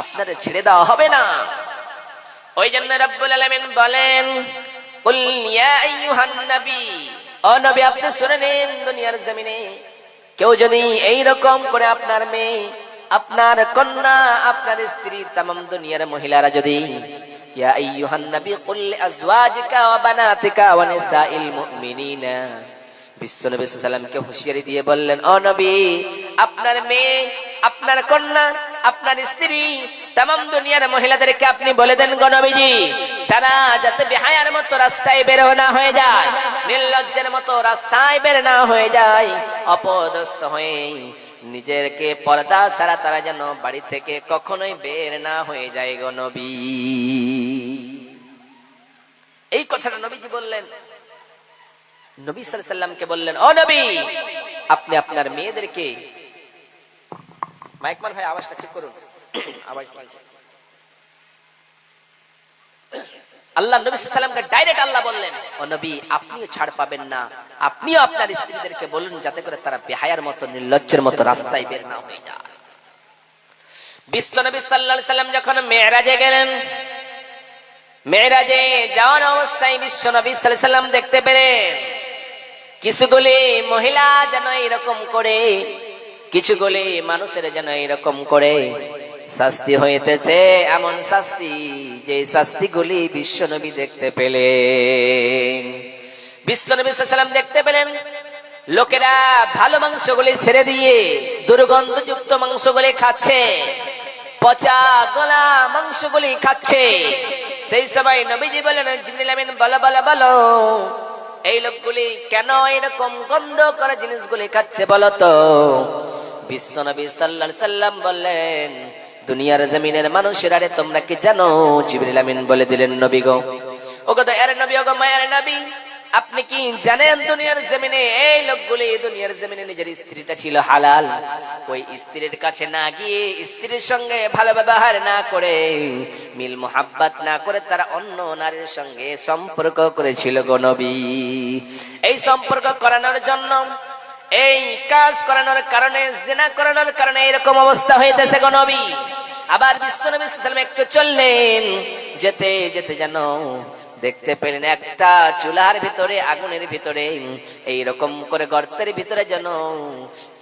আপনারে ছেড়ে দেওয়া হবে না। ওই জন্য রব্বুল আলামিন বলেন, কুল ইয়া আইয়ুহান নবী, ও নবী আপনি শুনে নিন, দুনিয়ার জমিনে কেউ যদি এই রকম করে আপনার মেয়ে, আপনার কন্যা, আপনার স্ত্রী, तमाम দুনিয়ার মহিলারা যদি ইয়া আইয়ুহান নবী কুল আজওয়াজিকা ওয়া বানাতিকা ওয়া নিসাইল মুমিনিনা, বিশ্বনবী সাল্লাল্লাহু আলাইহি ওয়াসাল্লামকে হুঁশিয়ারি দিয়ে বললেন, ও নবী আপনার মেয়ে, আপনার কন্যা, আপনার স্ত্রী, तमाम দুনিয়ার মহিলাদেরকে আপনি বলে দেন গো নবীজি, তারা যাতে বেহায়ার মতো রাস্তায় বের না হয়ে যায়, নির্লজ্জের মতো রাস্তায় বের না হয়ে যায়, অপদস্থ হয়ে নিজেরকে পর্দা ছাড়া তারা যেন বাড়ি থেকে কখনোই বের না হয়ে যায় গো নবী। এই কথাটা নবীজি বললেন। নবী সাল্লাল্লাহু আলাইহি ওয়াসাল্লামকে বললেন, ও নবী আপনি আপনার মেয়েদেরকে, মাইকমান ভাই আওয়াজটা ঠিক করুন, আওয়াজ পাচ্ছে। আল্লাহ নবী সাল্লাল্লাহু আলাইহি ওয়াসাল্লামকে ডাইরেক্ট আল্লাহ বললেন, ও নবী আপনিও ছাড় পাবেন না, আপনিও আপনার স্ত্রীদেরকে বলুন যাতে করে তারা বেহায়ার মতো, নির্লজ্জের মতো রাস্তায় বের না হয়ে যায়। বিশ্বনবী সাল্লাল্লাহু আলাইহি ওয়াসাল্লাম যখন মেরাজে গেলেন, মেরাজে যাওয়ার অবস্থায় বিশ্বনবী সাল্লাল্লাহু আলাইহি ওয়াসাল্লাম দেখতে পেলেন কিছুগুলি মহিলা যেন এরকম করে, কিছুগুলি মানুষের যেন এরকম করে শাস্তি হইতেছে, এমন শাস্তি যে শাস্তিগুলি বিশ্বনবী দেখতে পেলেন। বিশ্বনবী সাল্লাল্লাহু আলাইহি ওয়াসাল্লাম দেখতে পেলেন লোকেরা ভালো মাংসগুলি ছেড়ে দিয়ে দুর্গন্ধযুক্ত মাংসগুলি খাচ্ছে, পচা গলা মাংসগুলি খাচ্ছে। সেই সময় নবীজি বলেন, জিবরিল আমিন বলো বলো বলো, এই লোকগুলি কেন এরকম গন্ধ করা জিনিসগুলি খাচ্ছে বলো তো? বিশ্বনবী সাল্লাল্লাহু আলাইহি ওয়াসাল্লাম বললেন, দুনিয়ার জমিনের মানুষেরা রে তোমরা কি জানো? জিবরিল আমিন বলে দিলেন, নবী গো, ওগো দয়ার নবী, ওগো মায়ার নবী, আপনি কি জানেন দুনিয়ার জমিনে এই লোকগুলি দুনিয়ার জমিনে নিজের স্ত্রীটা ছিল হালাল, ওই স্ত্রীর কাছে না গিয়ে, স্ত্রীর সঙ্গে ভালো ব্যবহার না করে, মিল মোহাব্বত না করে তারা অন্য নারীর সঙ্গে সম্পর্ক করেছিল গো নবী। এই সম্পর্ক করানোর জন্য, এই কাজ করানোর কারণে, জিনা করানোর কারণে এরকম অবস্থা হইতেছে গো নবী। আবার বিশ্বনবী সাল্লাল্লাহু আলাইহি ওয়াসাল্লাম একটু চললেন, যেতে যেতে যেন দেখতে পেলেন একটা চুলার ভিতরে, আগুনের ভিতরে, এইরকম করে গর্তের ভিতরে যেন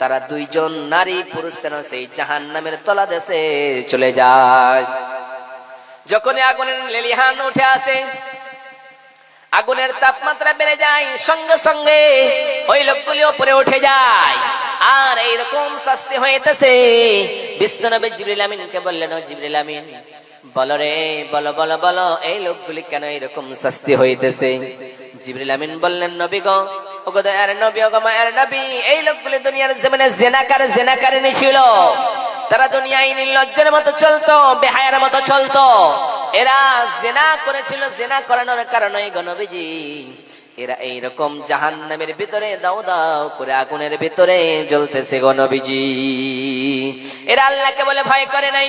তারা দুইজন নারী পুরুষ যেন সেই জাহান্নামের তলাদেশে চলে যায়। যখন আগুনের লেলিহান উঠে আসে, আগুনের তাপমাত্রা বেড়ে যায়, সঙ্গে সঙ্গে ওই লোকগুলি উপরে উঠে যায়। আর এইরকম শাস্তি হইতেছে। বিশ্বনবী জিবরিল আমিনকে বললেন, ও জিবরিল আমিন বলো রে, বলো বলো বলো, এই লোকগুলি কেন এরকম শাস্তি হইতেছে? জিবরিল আমিন বললেন, নবী গো, ওগো দয়ার নবী, ওগো মায়ার নবী, এই লোকগুলি দুনিয়ার জমিনে জেনাকারিনী ছিল। তারা দুনিয়ায় নির্লজ্জের মতো চলতো, বেহায়ার মতো চলতো। এরা জেনা করেছিল, জেনা করানোর কারণে গো নবীজি এরা এইরকম জাহান্নামের ভিতরে দাও দাও করে আগুনের ভিতরে জ্বলতেছে গো নবীজি। এরা আল্লাহকে বলে ভয় করে নাই,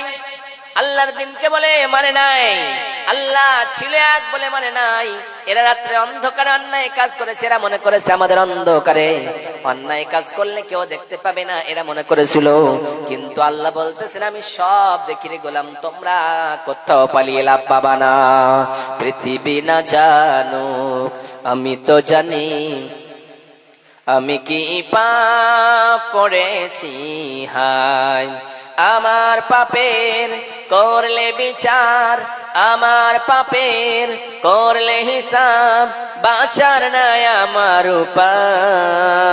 আল্লাহর দিনকে বলে মানে নাই, আল্লাহ ছিল এক বলে মানে নাই। এরা রাত্রে অন্ধকারে অন্যায় কাজ করেছে, এরা মনে করেছে আমাদের অন্ধকারে অন্যায় কাজ করলে কেউ দেখতে পাবে না, এরা মনে করেছিল। কিন্তু আল্লাহ বলতেছেন, আমি সব দেখি রে গোলাম, তোমরা কোথাও পালিয়ে লাভ পাবা না। পৃথিবী না জানুক আমি তো জানি, আমি কি পাপ করেছি হায়। আমার পাপের করলে বিচার, আমার পাপের করলে হিসাব, বাঁচার নাই আমার উপায়।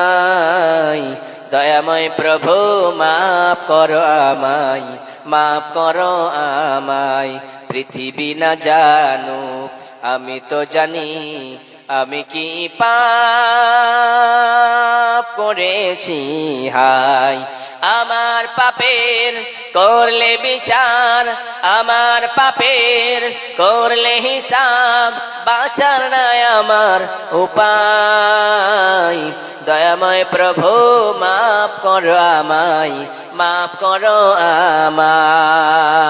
দয়াময় প্রভু মাফ করো আমায়, মাফ করো আমায়। পৃথিবী না জানুক আমি তো জানি, আমি কি পাপ করেছি হায়। আমার পাপের করলে বিচার, আমার পাপের করলে হিসাব, বাঁচার নাই আমার উপায়। দয়াময় প্রভু মাফ করো আমায়, মাফ করো আমায়।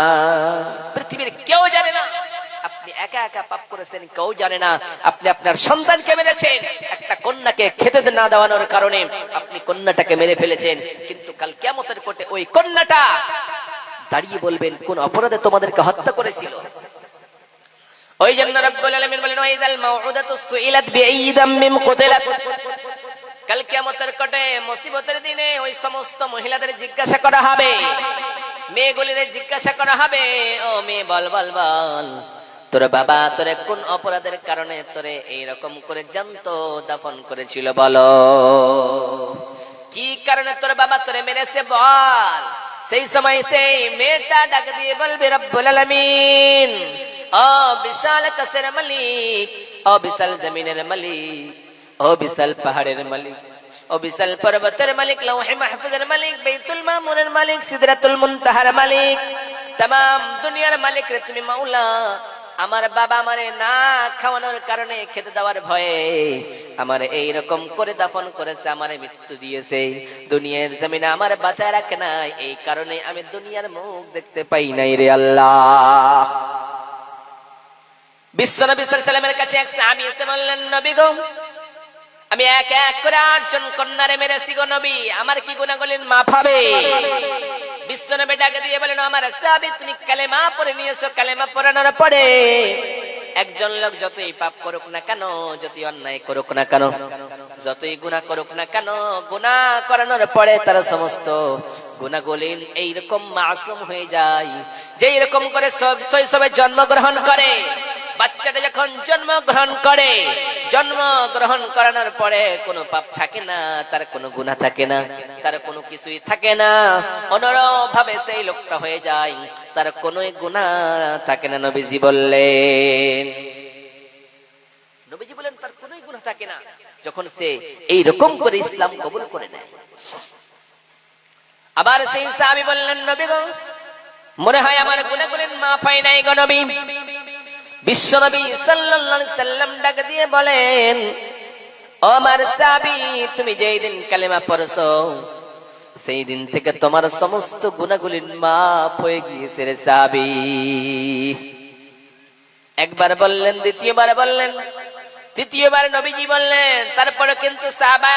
পৃথিবীর কেউ জানে না আপনি একা একা পাপ করেছেন, কেউ জানে না আপনি আপনার সন্তানকে মেরেছেন। একটা কন্যাকে খেতে না দেওয়ানোর কারণে আপনি কন্যাটাকে মেরে ফেলেছেন, কিন্তু কাল কিয়ামতের কোর্টে ওই কন্যাটা দাঁড়িয়ে বলবেন কোন অপরাধে তোমাদেরকে হত্যা করেছিল। ওই জন্য রব্বুল আলামিন বলেন ওয়াইদাল মাউউদাতু সুইলাত বিআইয়ি যামবিন কুতিলাত। কাল কিয়ামতের কোর্টে মুসিবতের দিনে ওই সমস্ত মহিলাদের জিজ্ঞাসা করা হবে, মেয়েগুলির জিজ্ঞাসা করা হবে, ও মেয়ে বল বল বল, তোর বাবা তোরে কোন অপরাধের কারণে তোরে এইরকম করে জ্যান্ত দাফন করেছিল, বলো কি কারণে তোর বাবা তোরে মেরেছে বল। সেই সময় সেই মেয়েটা ডাক দিয়ে বলবে রব্বুল আলামিন, ও বিশাল আকাশের মালিক, ও বিশাল জমিনের মালিক, ও বিশাল পাহাড়ের মালিক, ও বিশাল পর্বতের মালিক, লৌহে মাহফুজের মালিক, বাইতুল মামুরের মালিক, সিদরাতুল মুনতাহার মালিক, तमाम দুনিয়ার মালিক রে তুমি মাওলা। আমার বাবা আমারে না খাওয়ানোর কারণে, খেতে দেওয়ার ভয়ে আমারে এইরকম করে দাফন করেছে, আমারে মৃত্যু দিয়েছে। দুনিয়ার জমিনে আমার বাঁচায় রাখে নাই, এই কারণে আমি দুনিয়ার মুখ দেখতে পাই নাই রে আল্লাহ। বিশ্বনবী সাল্লাল্লাহু আলাইহি ওয়াসাল্লামের কাছে এক সাহাবী এসে বললেন, নবী গো, আমি এক এক করে 8 জন কন্যারে মেরেছি গো নবী, আমার কি গুনাহগুলি মাফ হবে? বিশ্বনবী ডাকে দিয়ে বলেন, আমার সাহাবী তুমি কালেমা পড়ে নিয়েছো, কালেমা পড়ানোর পরে একজন লোক যতই পাপ করুক না কেন, যতই অন্যায় করুক না কেন, যতই গুনাহ করুক না কেন, গুনাহ করানোর পরে তার সমস্ত গুনাহগুলি এইরকম মাসুম হয়ে যায়। যে এরকম করে শৈশবে জন্মগ্রহণ করে, বাচ্চাটা যখন জন্মগ্রহণ করে, জন্মগ্রহণ করানোর পরে কোনো পাপ থাকে না, তার কোনো গুনাহ থাকে না, তার কোনো কিছুই থাকে না, অনরব ভাবে সেই লোকটা হয়ে যায়, তার কোনো গুনাহ থাকে না। নবীজি বললেন, নবীজি বলেন তার কোনো গুনাহ থাকে না যখন সে এইরকম করে ইসলাম কবুল করে নেয়। আবার সেই সাহাবী বললেন, নবী গো, মনে হয় আমার গুনাহগুলি মাফ হয় নাই গো নবী। বিশ্বনবী সাল্লাল্লাহু আলাইহি সাল্লাম ডাক দিয়ে বলেন, ও আমার সাহাবী, তুমি যেই দিন কালেমা পড়ছো সেই দিন থেকে তোমার সমস্ত গুনাহগুলি মাফ হয়ে গিয়েছে রে সাহাবী। একবার বললেন, দ্বিতীয়বার বললেন, তৃতীয়বার নবীজি বললেন, তারপরে কিন্তু সাহাবা,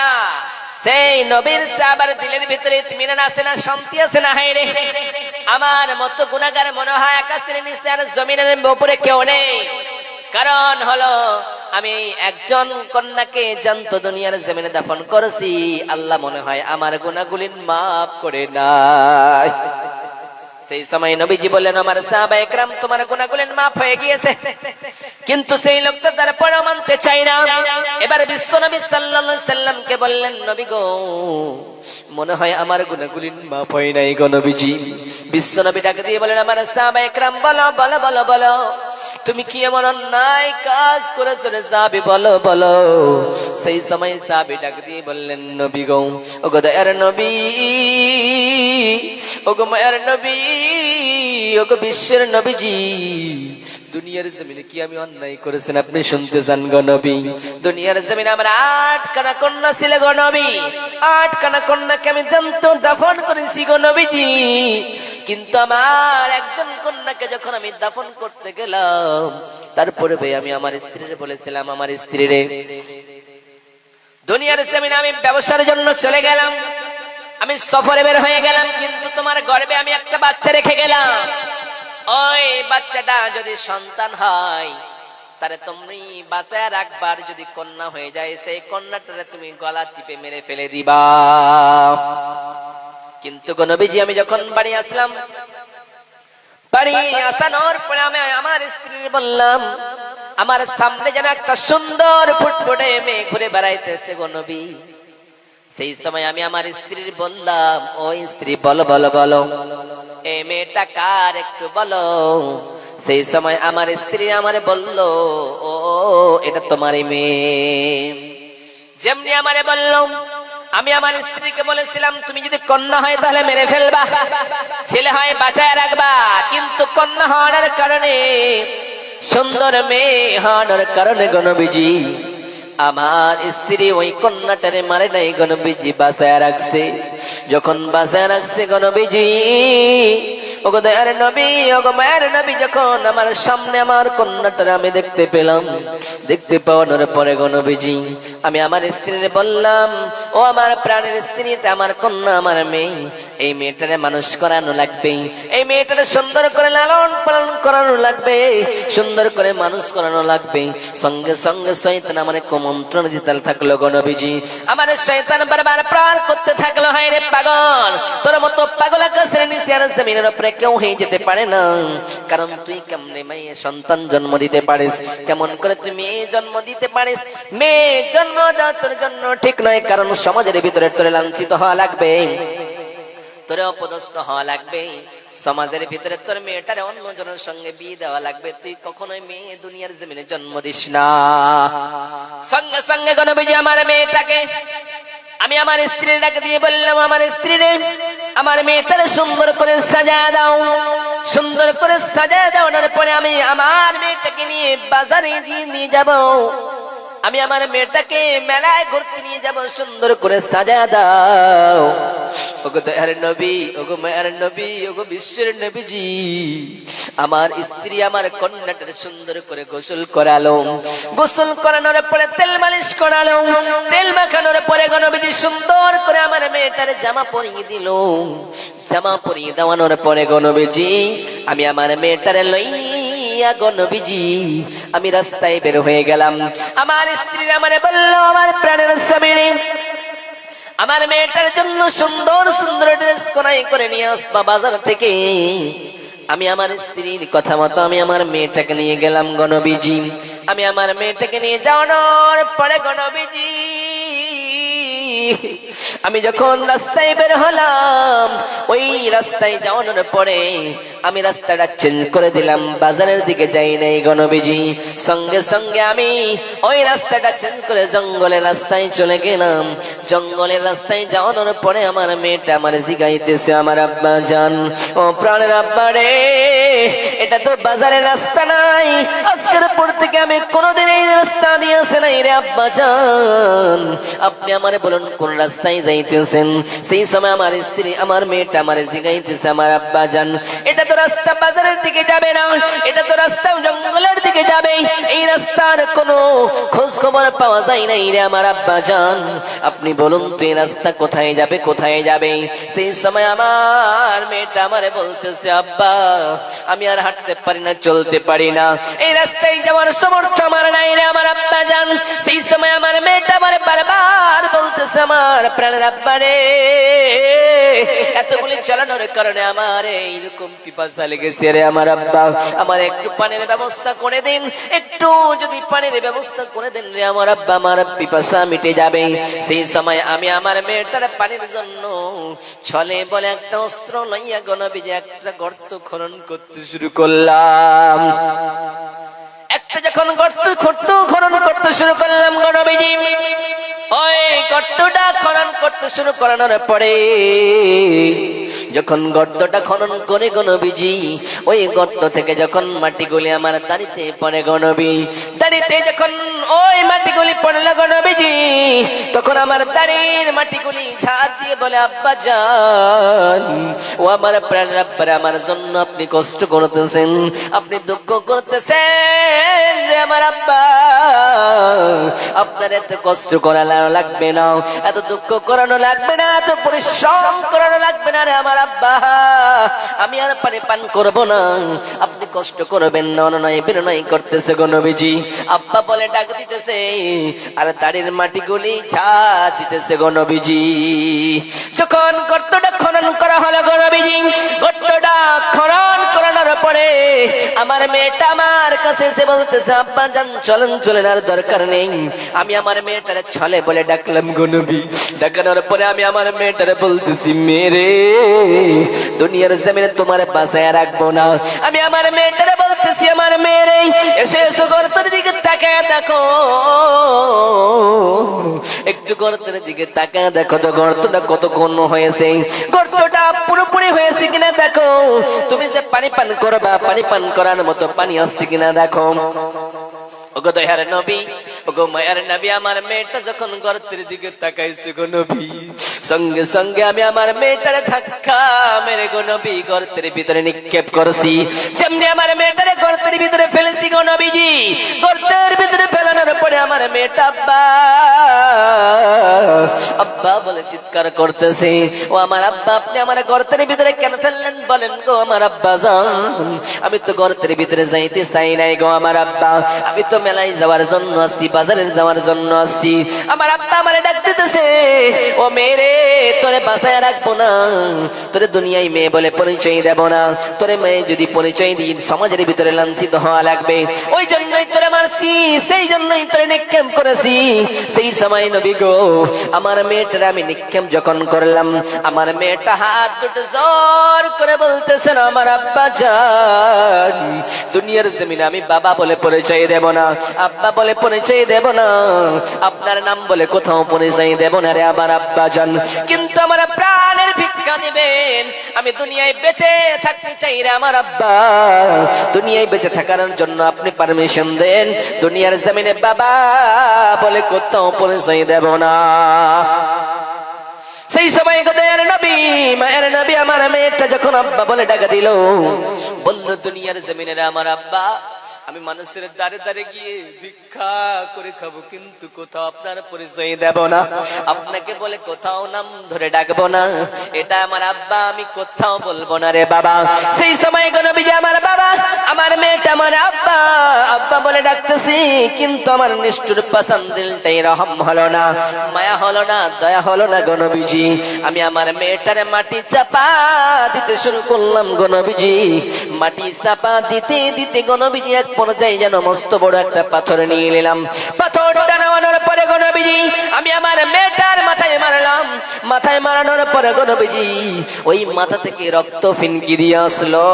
সেই নবীর সাহাবার দিলের ভিতরে ইতমিনান আছে না, শান্তি আছে না? হায় রে, আমার মতো গুনাহগার মনে হয় আকাশের নিচে আর জমিনের উপরে কেউ নেই। কারণ হলো আমি একজন কন্যাকে জ্যান্ত দুনিয়ার জমিনে দাফন করেছি, আল্লাহ মনে হয় আমার গুনাহগুলি মাফ করে নাই। সেই সময় নবীজি বললেন, আমার সাহাবা একরাম তোমার গুনাহগুলি মাফ হয়ে গিয়েছে। কিন্তু সেই লোকটা তারপরেও মানতে চাই না। এবার বিশ্বনবী সাল্লাল্লাহু আলাইহি সাল্লামকে বললেন, নবী গো, মনে হয় আমার গুনাহগুলি মাফ হয় নাই গো নবীজি। বিশ্বনবী ডাক দিয়ে বলেন, আমার সাহাবা একরাম বলো বলো বলো বলো, তুমি কি এমন অন্যায় কাজ করেছো রে সাহাবী, বলো বলো। সেই সময় সাহাবী ডাক দিয়ে বললেন, নবী গো, ওগো দয়ার নবী, ওগো মায়ার নবী, ওগো বিশ্বের নবীজি, দুনিয়ার জমিনে কি আমি অন্যায় করেছেন আপনি শুনতে চান গো নবী? দুনিয়ার জমিনে আমার 8 খানা কন্যা ছিল গো নবী, 8 খানা কন্যাকে আমি জ্যান্ত দাফন করেছি গো নবীজি। কিন্তু আমার একজন কন্যাকে যখন আমি দাফন করতে গেলাম, তারপরে আমি আমার স্ত্রীর বলেছিলাম, আমার স্ত্রীরে দুনিয়ার জমিনে আমি ব্যবসার জন্য চলে গেলাম, আমি সফরে বের হয়ে গেলাম, কিন্তু তোমার গর্ভে আমি একটা বাচ্চা রেখে গেলাম। ওই বাচ্চাটা যদি সন্তান হয় তারে তুমি বাঁচায় রাখবার, যদি কন্যা হয়ে যায় সেই কন্যাটারে তুমি গলা চিপে মেরে ফেলে দিবা। কিন্তু গো নবীজি, আমি যখন বাড়ি আসলাম, বাড়ি আসানোর পরে আমি আমার স্ত্রী বললাম, আমার সামনে যেন একটা সুন্দর ফুটফুটে মেয়ে ঘুরে বেড়াইতেছে গো নবী। সেই সময় আমি আমার স্ত্রীর বললাম, ও স্ত্রী বলো বলো বলো, এই মেয়েটা কার একটু বলো। সেই সময় আমার স্ত্রী আমারে বলল, ও এটা তোমারই মেয়ে। যেমনি আমারে বলল, আমি আমার স্ত্রীকে বলেছিলাম তুমি যদি কন্যা হয় তাহলে মেরে ফেলবা, ছেলে হয় বাঁচায় রাখবা, কিন্তু কন্যা হওয়ার কারণে, সুন্দর মেয়ে হওয়ার কারণে গো নবীজি আমার স্ত্রী ওই কন্যাটারে মারে নাই গো নবীজি, বাঁচায় রাখছে। যখন বাঁচায় রাখছে গো নবীজি, ওগো দয়ার নবী, ওগো মায়ের নবী, যখন আমার সামনে আমার কন্যাটারে আমি দেখতে পেলাম, দেখতে পাওয়ার পরে গো নবীজি আমি আমার স্ত্রীরে বললাম, ও আমার প্রাণের স্ত্রী, এটা আমার কন্যা, আমার মেয়ে, এই মেয়েটারে মানুষ করানো লাগবে, এই মেয়েটারে সুন্দর করে লালন পালন করানো লাগবে, সুন্দর করে মানুষ করানো লাগবে। সঙ্গে সঙ্গে শয়তান আমার কুমন্ত্রণ দিতে থাকলো গো নবীজি। আমার শয়তান বারবার প্রাণ করতে থাকলো, হায় রে পাগল, তোর মতো পাগল আকাশের নিচে আর জমিনের উপরে কেউ হয়ে যেতে পারে না, কারণ তুই কেমনে মেয়ে সন্তান জন্ম দিতে পারিস, কেমন করে তুই মেয়ে জন্ম দিতে পারিস, মেয়ে জন্ম দেওয়া তোর জন্য ঠিক নয়, কারণ সমাজের ভিতরে তোরে লাঞ্ছিত হওয়া লাগবে, তোরে অপদস্থ হওয়া লাগবে, সমাজের ভিতরে তোর মেয়েটারে অন্যজনের সঙ্গে বিয়ে দেওয়া লাগবে, তুই কখনোই মেয়ে দুনিয়ার জমিনে জন্ম দিস না। সঙ্গে সঙ্গে গো নবীজি আমার মেয়েটাকে আমি আমার স্ত্রীর ডাকে দিয়ে বললাম, আমার স্ত্রী রে, আমার মেয়েটারে সুন্দর করে সাজায় দাও, সুন্দর করে সাজায় দেওয়ার পরে আমি আমার মেয়েটাকে নিয়ে বাজারে নিয়ে যাব, আমি আমার মেয়েটাকে মেলায় ঘুরতে নিয়ে যাব, সুন্দর করে সাজায় দাও। ওগো দয়ার নবী, ওগো মায়ের নবী, ওগো বিশ্বের নবীজি আমার স্ত্রী আমার কন্যাটার সুন্দর করে গোসল করালো, গোসল করানোর পরে তেল মালিশ করালো, তেল মাখানোর পরে গো নবীজি সুন্দর করে আমার মেয়েটার জামা পরিয়ে দিল, জামা পরিয়ে দেওয়ানোর পরে গো নবীজি আমি আমার মেয়েটারে লইয়া গো নবীজি আমি রাস্তায় বের হয়ে গেলাম। আমার স্ত্রী আমারে বলল, আমার প্রাণের স্বামী, আমার মেয়েটার জন্য সুন্দর সুন্দর ড্রেস কোনাই করে নিয়ে আসবা বাজার থেকে। আমি আমার স্ত্রীর কথা মতো আমি আমার মেয়েটাকে নিয়ে গেলাম গো নবীজি। আমি আমার মেয়েটাকে নিয়ে যাওয়ার পরে গো নবীজি আমি যখন রাস্তায় বের হলাম, ওই রাস্তায় যাওয়ানোর পরে আমি রাস্তাটা চেঞ্জ করে দিলাম, বাজারের দিকে যাই নাই গো নবীজি। সঙ্গে সঙ্গে আমি ওই রাস্তাটা চেঞ্জ করে জঙ্গলের রাস্তায় চলে গেলাম। জঙ্গলের রাস্তায় যাওয়ানোর পরে আমার মেয়েটা আমার জিগাইতেছে, আমার আব্বা জান, ও প্রাণের আব্বা রে, এটা তো বাজারের রাস্তা নাই, আজকের পর থেকে আমি কোনোদিন এই রাস্তা দিয়ে আসে নাই রে আব্বা জান, আপনি আমারে বলুন কোন রাস্তায় যাইতেছেন। সেই সময় আমার স্ত্রী আমার মেয়েটা আমার জিগাইতেছে, আমার আব্বা জান, এটা তো রাস্তা বাজারের দিকে যাবে না, এটা তো রাস্তা জঙ্গলের দিকে যাবে, এই রাস্তার কোনো খোঁজ খবর পাওয়া যায় নাই রে আমার আব্বা জান, আপনি বলুন তো এই রাস্তা কোথায় যাবে, কোথায় যাবে। সেই সময় আমার মেয়েটা আমারে বলতেছে, আব্বা আমি আর হাঁটতে পারি না, চলতে পারি না, এই রাস্তায় যাওয়ার সামর্থ্য আমার নাই রে আমার আব্বা জান। সেই সময় আমার মেয়েটা আমারে বারবার বলতেছে, আমার প্রাণের আব্বা রে, এতগুলি চালানোর কারণে আমার এইরকম পিপাসা লেগেছে রে আমার আব্বা, আমার একটু পানির ব্যবস্থা করে দিন, একটু যদি পানির ব্যবস্থা করে দেন রে আমার আব্বা, আমার পিপাসা মিটে যাবে। সেই সময় আমি আমার মেয়েটার পানির জন্য ছলে বলে একটা অস্ত্র লইয়া গো নবীজি একটা গর্ত খনন করতে শুরু করলাম। একটা যখন গর্ত খনন করতে শুরু করলাম গো নবীজি, ওই গর্তটা খনন করতে শুরু করানোর পরে যখন গর্তটা খনন করে গো নবীজি, ওই গর্ত থেকে যখন মাটিগুলি আমার দাড়িতে পড়ে গো নবী, দাড়িতে যখন ওই মাটিগুলি পড়লো গো নবীজি, তখন আমার দাড়ির মাটিগুলি ঝাড় দিয়ে বলে, আব্বা জান, ও আমার প্রাণের আব্বা, আমার জন্য আপনি কষ্ট করতেছেন, আপনি দুঃখ করতেছেন রে আমার আব্বা, আপনার এত কষ্ট করানো লাগবে না, এত দুঃখ করানো লাগবে না, এত পরিশ্রম করানো লাগবে না রে আমার আব্বা, আমি আর পানি পান করব না, আপনি কষ্ট করবেন না, অনুনয় বিনয় করতেছে গো নবীজি। আব্বা বলে ডাক দিতেছে আর দাড়ির মাটিগুলি ঝাড় দিতেছে গো নবীজি। যখন গর্তটা খনন করা হলো গো নবীজি, গর্তটা খনন করানোর পরে আমার মেয়েটা আমার কাছে এসে বলতেছে আব্বা জান চলেন চলেন আর দরকার নেই। আমি আমার মেয়েটারে ছলে বলে ডাকলাম গো নবী। ডাকানোর পরে আমি আমার মেয়েটারে বলতেছি মেরে দুনিয়ার জমিনে তোমার বাঁচায় রাখবো না। আমি আমার মেয়েটারে বলতেছি আমার মেয়েরে এসে এসো গর্তের দিকে তাকায় দেখো, একটু গর্তের দিকে তাকায় দেখো তো গর্তটা কত ঘন হয়েছে, গর্তটা পুরোপুরি হয়েছে কিনা দেখো, তুমি যে পানি পান করবা পানি পান করার মতো পানি আসছে কিনা দেখো। ওগো দয়ার নবী, ওগো মায়ার নবী, আমার মেয়েটা যখন গর্তের দিকে তাকাইছে গো নবী, সঙ্গে সঙ্গে আমি আমার মেয়েটারে ধাক্কা মেরে গো নবী গর্তের ভিতরে নিক্ষেপ করছি। যেমনি আমার মেয়েটারে গর্তের ভিতরে ফেলেছি গো নবীজি, গর্তের ভিতরে ফেলানোর পরে আমার মেয়েটা আব্বা আব্বা বলে চিৎকার করতেছে। ও আমার আব্বা আপনি আমার গর্তের ভিতরে কেন ফেললেন বলেন গো আমার আব্বা জান। আমি তো গর্তের ভিতরে যাইতে চাই নাই গো আমার আব্বা, আমি তো মেলায় যাওয়ার জন্য আসছি, বাজারে যাওয়ার জন্য আসছি। আমার আব্বা আমারে ডাক দিতেছে ও মেয়ে তোরে বাঁচায় রাখবো না, তোরে দুনিয়ায় মেয়ে বলে পরিচয় দেব না, তোরে মেয়ে যদি পরিচয় দিই সমাজের ভিতরে লাঞ্ছিত হওয়া লাগবে, ওই জন্যই তোরে মারছি, সেই জন্যই তোরে নিক্ষেপ করেছি। সেই সময় নবী গো আমার মেয়েটার আমি নিক্ষেপ যখন করলাম, আমার মেয়েটা হাত দুটো জোর করে বলতেছেন আমার আব্বা জান দুনিয়ার জমিনে আমি বাবা বলে পরিচয় দেব না, আব্বা বলে পরিচয় দেব না, আপনার নাম বলে কোথাও পরিচয় দেব না রে আমার আব্বা জান, কিন্তু আমার প্রাণের ভিক্ষা দিবেন, আমি দুনিয়ায় বেঁচে থাকতে চাই রে আমার আব্বা, দুনিয়ায় বেঁচে থাকার জন্য আপনি পারমিশন দেন, দুনিয়ার জমিনে বাবা বলে কোথাও পরিচয় দেব না। সেই সময় গোদের নবী মায়ের নবী আমার মেয়েটা যখন আব্বা বলে ডাকা দিল, বলল দুনিয়ার জমিনের আমার আব্বা আমি মানুষের দ্বারে দ্বারে গিয়ে ভিক্ষা করে খাবো, কিন্তু কোথাও আপনার পরিচয় দেব না, আপনাকে বলে কোথাও নাম ধরে ডাকবো না, এটা আমার আব্বা আমি কোথাও বলবো না রে বাবা। সেই সময় নবী যে আমার বাবা আমার মেয়েটা আমার আব্বা আব্বা বলে ডাকতেছি, কিন্তু আমার নিষ্ঠুর পাষাণ দিলটাই রহম হলো না, মায়া হলো না, দয়া হলো না গো নবীজি। আমি আমার মেয়েটারে মাটি চাপা দিতে শুরু করলাম গো নবীজি, মাটি চাপা দিতে দিতে গো নবীজি এক পর্যায়ে যেন মস্ত বড় একটা পাথর নিয়ে নিলাম, পাথরটা নামানোর পরে গো নবীজি আমি আমার মেয়েটার মাথায় মারলাম, মাথায় মারানোর পরে গো নবীজি ওই মাথা থেকে রক্ত ফিনকি দিয়ে আসলো,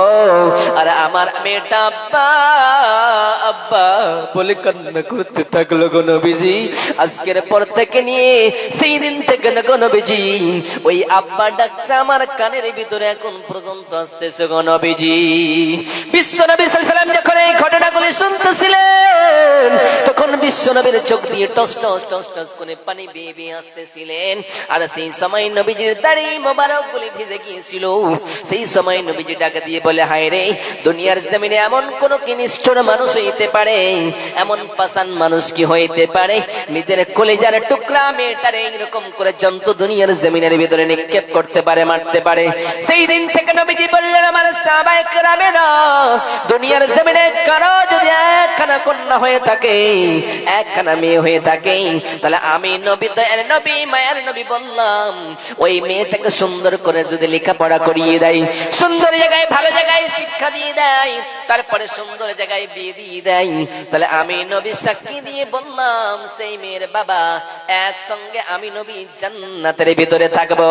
আর আমার মেয়েটা আব্বা আব্বা বলে কান্না করতে থাকলো গো নবীজি। আজকের পর থেকে নিয়ে সেই দিন থেকে না গো নবীজি ওই আব্বা ডাকটা আমার কানের ভিতরে এখন পর্যন্ত আসতেছে গো নবীজি। বিশ্ব নবী সাল্লাল্লাহু আলাইহি ওয়াসাল্লাম যখন এই ঘটনাগুলি শুনতেছিলেন তখন বিশ্ব নবীর চোখ দিয়ে টস টস টস টস করে পানি বেয়ে বেয়ে আসতেছিলেন, আর সেই সময় নবীজির দাড়ি মোবারক গুলি ভিজে গিয়েছিল। সেই সময় নবীজি ডাক দিয়ে বলে হায় রে দুনিয়ার জমিনে এমন কোন কি নিষ্ঠুর মানুষ হইতে পারে, এমন পাষাণ মানুষ কি হইতে পারে নিজের কলিজার টুকরা মেয়েটারে এইরকম করে জন্তু দুনিয়ার জমিনের ভিতরে নিক্ষেপ করতে পারে, মারতে পারে। সেই দিন থেকে নবীজি বললেন আমার সাহাবায়ে কেরামেরা দুনিয়ার জমিনে কারো যদি একখানা কন্যা হয়ে থাকে, একখানা মেয়ে হয়ে থাকে, তাহলে আমি নবী দয়ার নবী মায়ার নবী বললাম ওই মেয়েটাকে সুন্দর করে যদি লেখাপড়া করিয়ে দেয়, সুন্দর জায়গায় ভালো জায়গায় শিক্ষা দিয়ে দেয়, তারপরে সুন্দর জায়গায় বিয়ে দিয়ে দেয়, তাহলে আমি নবী সাক্ষী দিয়ে বললাম সেই মেয়ের বাবা একসঙ্গে আমি নবী জান্নাতের ভিতরে থাকবো।